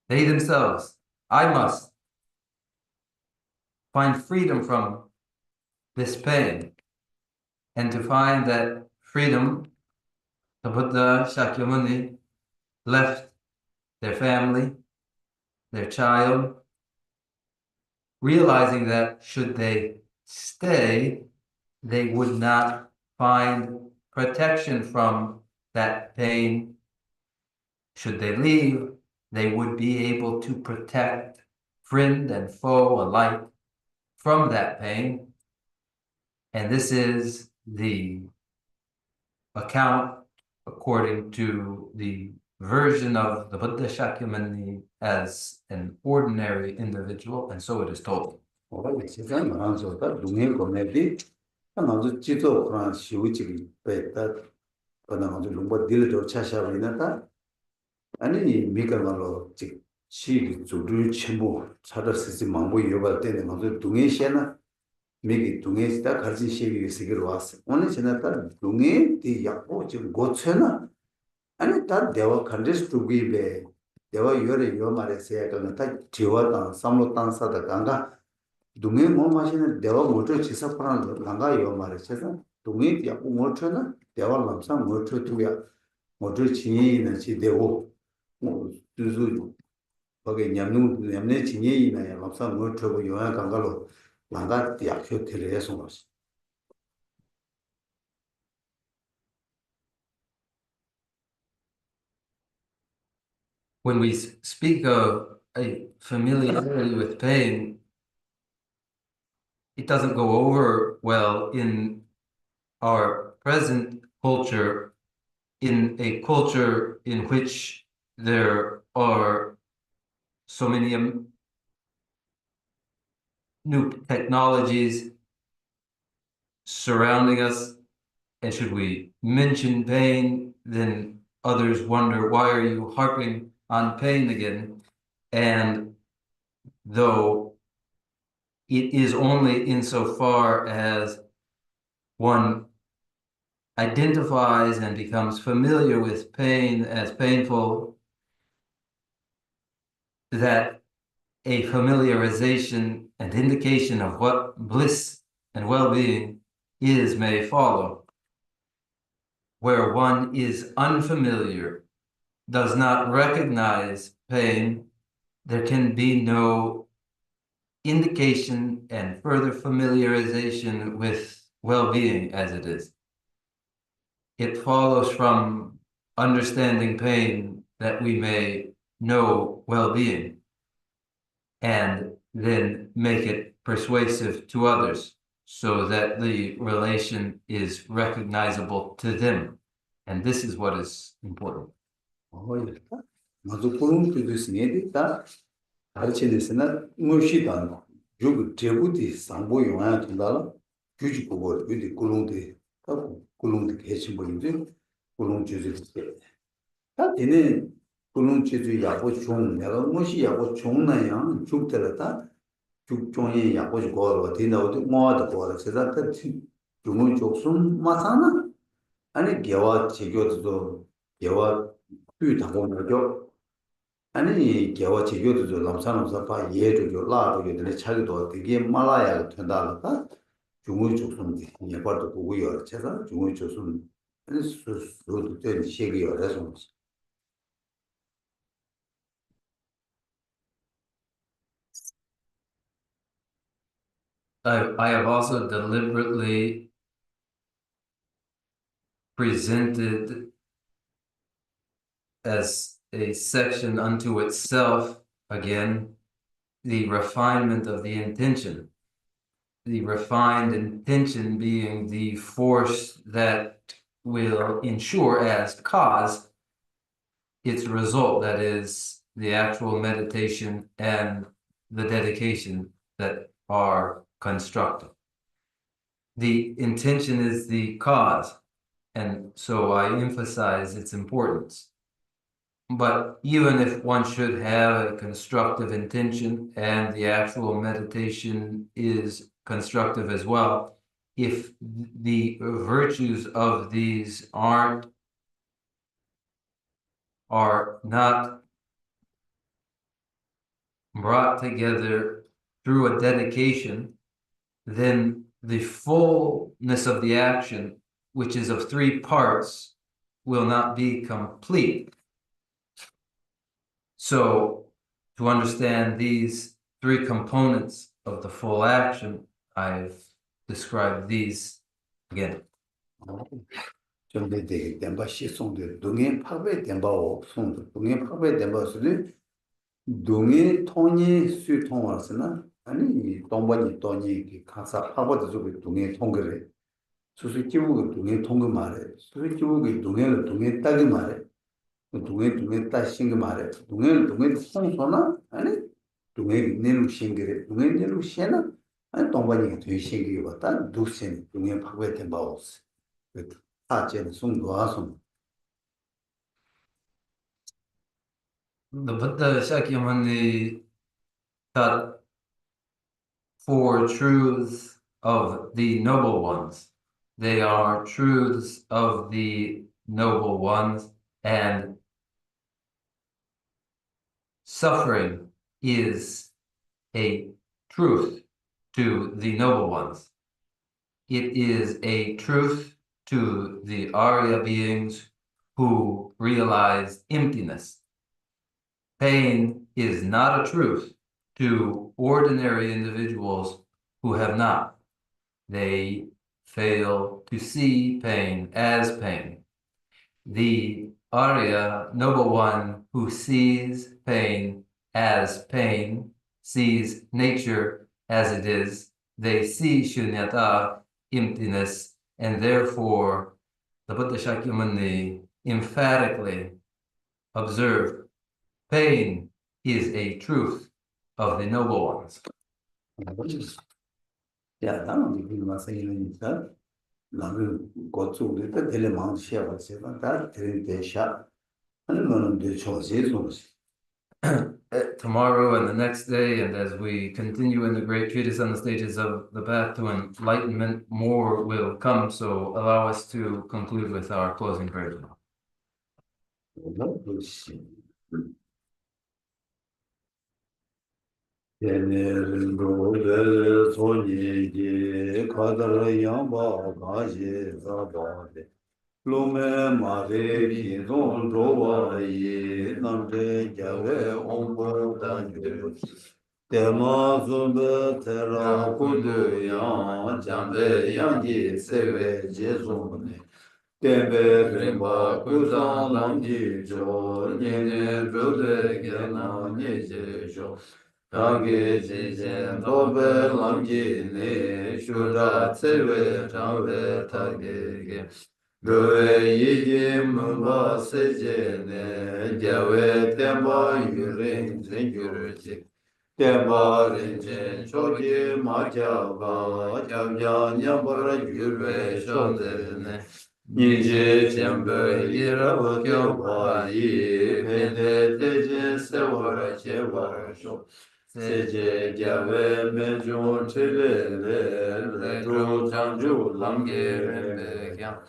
they themselves, I must find freedom from this pain. And to find that freedom, the Buddha Shakyamuni left their family, their child, realizing that should they stay, they would not find protection from that pain. Should they leave, they would be able to protect friend and foe alike from that pain. And this is the account according to the version of the Buddha Shakyamuni as an ordinary individual, and so it is told. 세상 많아서다 눈에 거매비 아주 지도 그런 시우지기 배다 그러나 아주 lumba 딜도 차샤리나다 아니 미가말로 지 시기 조류 첨부 찾았을지 망보 여발 때는 아주 동해 시에나 미기 동해시다 같이 시기 시기로 왔어 오늘 지나다 동해 디 약보 지금 고쳐나 아니 다 대화 컨디스 투기베 대화 요래 요 말에서 약간 다 지와다 삼로 땅사다 간가 동해 뭐 마시는 대화 모두 지사파는 간가 요 말에서 동해 약보 모쳐나 대화 남상 모쳐 투야 모두 지인은 지대고 뭐 두수 거기 냠내 지인이나 남상 모쳐고 요한 간가로 난가 약효 들여서 왔어 When we speak of a familiarity with pain, it doesn't go over well in our present culture, in a culture in which there are so many new technologies surrounding us And should we mention pain, then others wonder, why are you harping on pain again? And though it is only insofar as one identifies and becomes familiar with pain as painful that a familiarization and indication of what bliss and well-being is may follow. Where one is unfamiliar, does not recognize pain, there can be no indication and further familiarization with well-being as it is. It follows from understanding pain that we may know well-being and then make it persuasive to others so that the relation is recognizable to them. And this is what is important. 맞아, 그런 뜻이 있으니까 가르치는데서는 무엇이든 요 제부디 상보 용안 된다. 규칙 보고 우리 꿀롱데 하고 꿀롱데 계신 분인데 꿀롱 주제 다 되는 꿀롱 주제 야고 종 내가 무엇이 야고 종나야 죽더라다 죽종이 야고 거로 되나도 뭐도 거로 세다 주문 족순 마사나 아니 개와 제교도 개와 그 당고 뭐죠 아니 개와 제교도 남산으로서 봐 예조교 라도 되는 차기도 되게 말아야 된다니까 중의 조선이 예발도 보고요. 제가 중의 조선 수도 된 시기요. 그래서 I have also deliberately presented as a section unto itself, again, the refinement of the intention. The refined intention being the force that will ensure as cause its result, that is the actual meditation and the dedication that are constructive. The intention is the cause, and so I emphasize its importance. But even if one should have a constructive intention and the actual meditation is constructive as well, if the virtues of these are not brought together through a dedication, then the fullness of the action, which is of three parts, will not be complete. So, to understand these three components of the full action, I've described these again. 좀 되게 된바 시송들 동해 파괴 된바 없송 동해 파괴 된바 수도 동해 통이 수 통화스나 아니 동반이 돈이 가사 파고도 좀 동해 통거래 수수 기부 동해 통거 말해 수수 기부 동해 따기 말해 동해 따신 거 말해 동해 통소나 아니 동해 내로 신기래 동해 내로 신나 아니 동반이 되게 신기게 왔다 두신 동해 파괴 된바 없어 The Buddha Shakyamuni taught four truths of the noble ones. They are truths of the noble ones, and suffering is a truth to the noble ones. It is a truth to the Arya beings who realize emptiness. Pain is not a truth to ordinary individuals who have not. They fail to see pain as pain. The Arya, noble one who sees pain as pain, sees nature as it is. They see shunyata, emptiness, and therefore the Buddha Shakyamuni emphatically observed pain is a truth of the noble ones. 야, 나는 이거 맞아요. Lamrim 고추 때 텔레망 시야가 세다 다 대샤 하는 거는 돼 초세 소시. Tomorrow and the next day, and as we continue in the great treatise on the stages of the path to enlightenment, more will come. So allow us to conclude with our closing prayer. 예네르로 소니기 카다라 양바 가지 자바데 로메 마레 기존 로와이 남데 자웨 옹보 단주 데마즈베 테라 군두야 잠베 양기 세웨 제존네 데베 렘바 구산 람지조 니네 로데 게나 니제조 Rangi Jisen Dobe Lamji Ne Shura Tsewe Rangwe Tagege Gowe Yiji Mungwa Seje Ne Gyawe Temba Yurin Zingyurjik Temba Rinchen Choki Majaba Gyabja Nyambara Gyurwe Shonde Ne Niji Chembe Yira Kyoba Yi Pende Teje Sewara Chewara Shok 세제 gyave mejon chile retro chanju lamge rembe kyang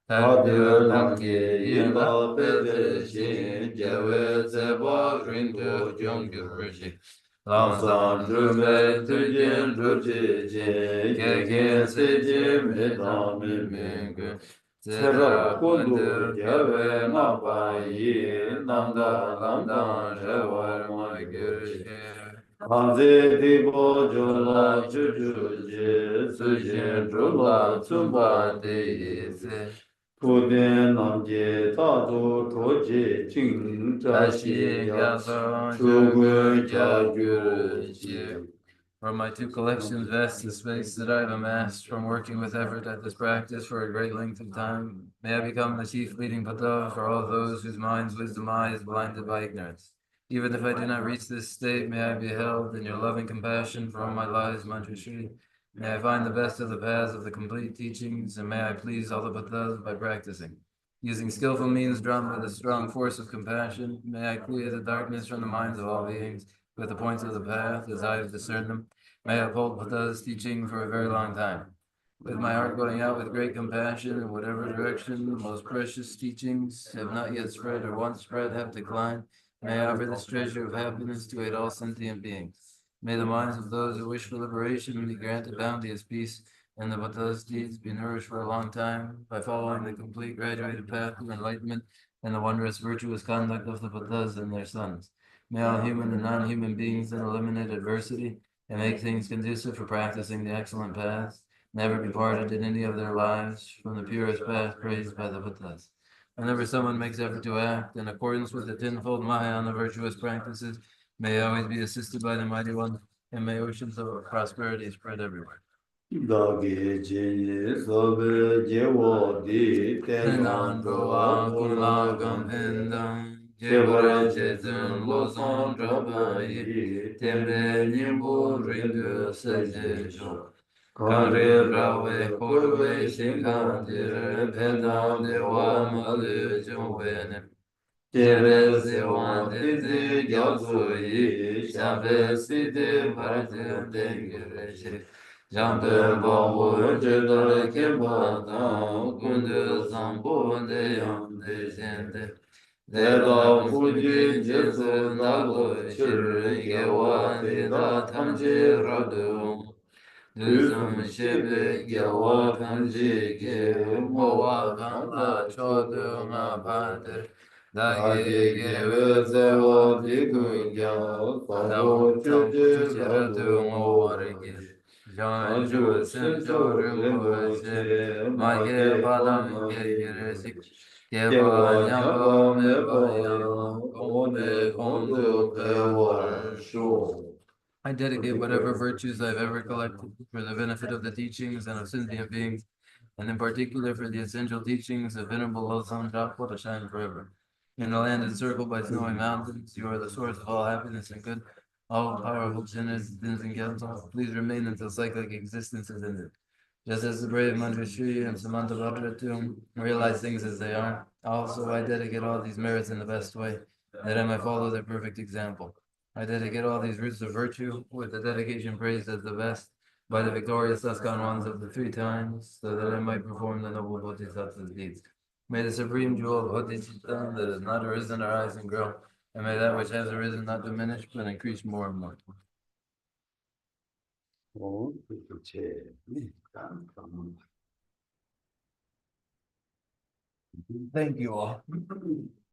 tade lamge yinla pede shin gyave zeba rindu jongyu rishik lamsan drume tujen druche je gegen seje medami mengu sera kundu gyave nabayi nanda landan rewar magirshik Hanze dibo jola chuchuje sujin jola tsumba deyese Puden namje tatu toje ching chashi yasa chugun jagyurji. For my two collections, vast the space that I have amassed from working with effort at this practice for a great length of time. May I become the chief leading Buddha for all those whose minds' wisdom eye is blinded by ignorance. Even if I do not reach this state, may I be held in your loving compassion for all my lives, Mantra Shri. May I find the best of the paths of the complete teachings, and may I please all the Buddhas by practicing. Using skillful means drawn by the strong force of compassion, may I clear the darkness from the minds of all beings with the points of the path as I have discerned them. May I uphold Buddha's teaching for a very long time. With my heart going out with great compassion in whatever direction the most precious teachings have not yet spread or once spread have declined, may I offer this treasure of happiness to aid all sentient beings. May the minds of those who wish for liberation be granted bounteous peace, and the Buddha's deeds be nourished for a long time by following the complete graduated path of enlightenment and the wondrous virtuous conduct of the Buddhas and their sons. May all human and non-human beings then eliminate adversity and make things conducive for practicing the excellent paths, never be parted in any of their lives from the purest path praised by the Buddhas. Whenever someone makes effort to act in accordance with the tenfold Mahayana virtuous practices, may always be assisted by the Mighty One, and may oceans of prosperity spread everywhere. Dagi jini sobe jewo di tenan roa kunla gampendang jebara jezen losan drabayi temre nimbu rindu seje jo kare rawe korwe shinkandir pendam dewa malu jongwene jere sewan dizi gyatsu yi shabe sidi bharati dengire shiri Jambe bambu jidare kimba dam kunde zambu de yam de jende Deda fuji jesu nago shiri gewa deda tamji radu Duzum shebe gewa kanji ge mowa kanla chodu nga pater Dagi gewe zewa digu gya Sabu chuji radu ngowarigi Janju senjo rinpoche, magye padam geresik, geba nyamba meba yang, gombe kondu pewar shu. I dedicate whatever virtues I've ever collected for the benefit of the teachings and of sentient beings, and in particular for the essential teachings of Venerable Losang Drapa to shine forever. In the land encircled by snowy mountains, you are the source of all happiness and good. All powerful sinners, sins and counsel, please remain until cyclic existence is ended. Just as the brave Manjushri and Samanthabhadra too realize things as they are, also I dedicate all these merits in the best way, that I might follow their perfect example. I dedicate all these roots of virtue, with the dedication praised as the best, by the victorious Askan ones of the 3 times, so that I might perform the noble Bodhisattva's deeds. May the supreme jewel of Bodhicitta that has not arisen arise and grow, and may that which has arisen not diminish, but increase more and more. 그렇지. 참. Thank you all.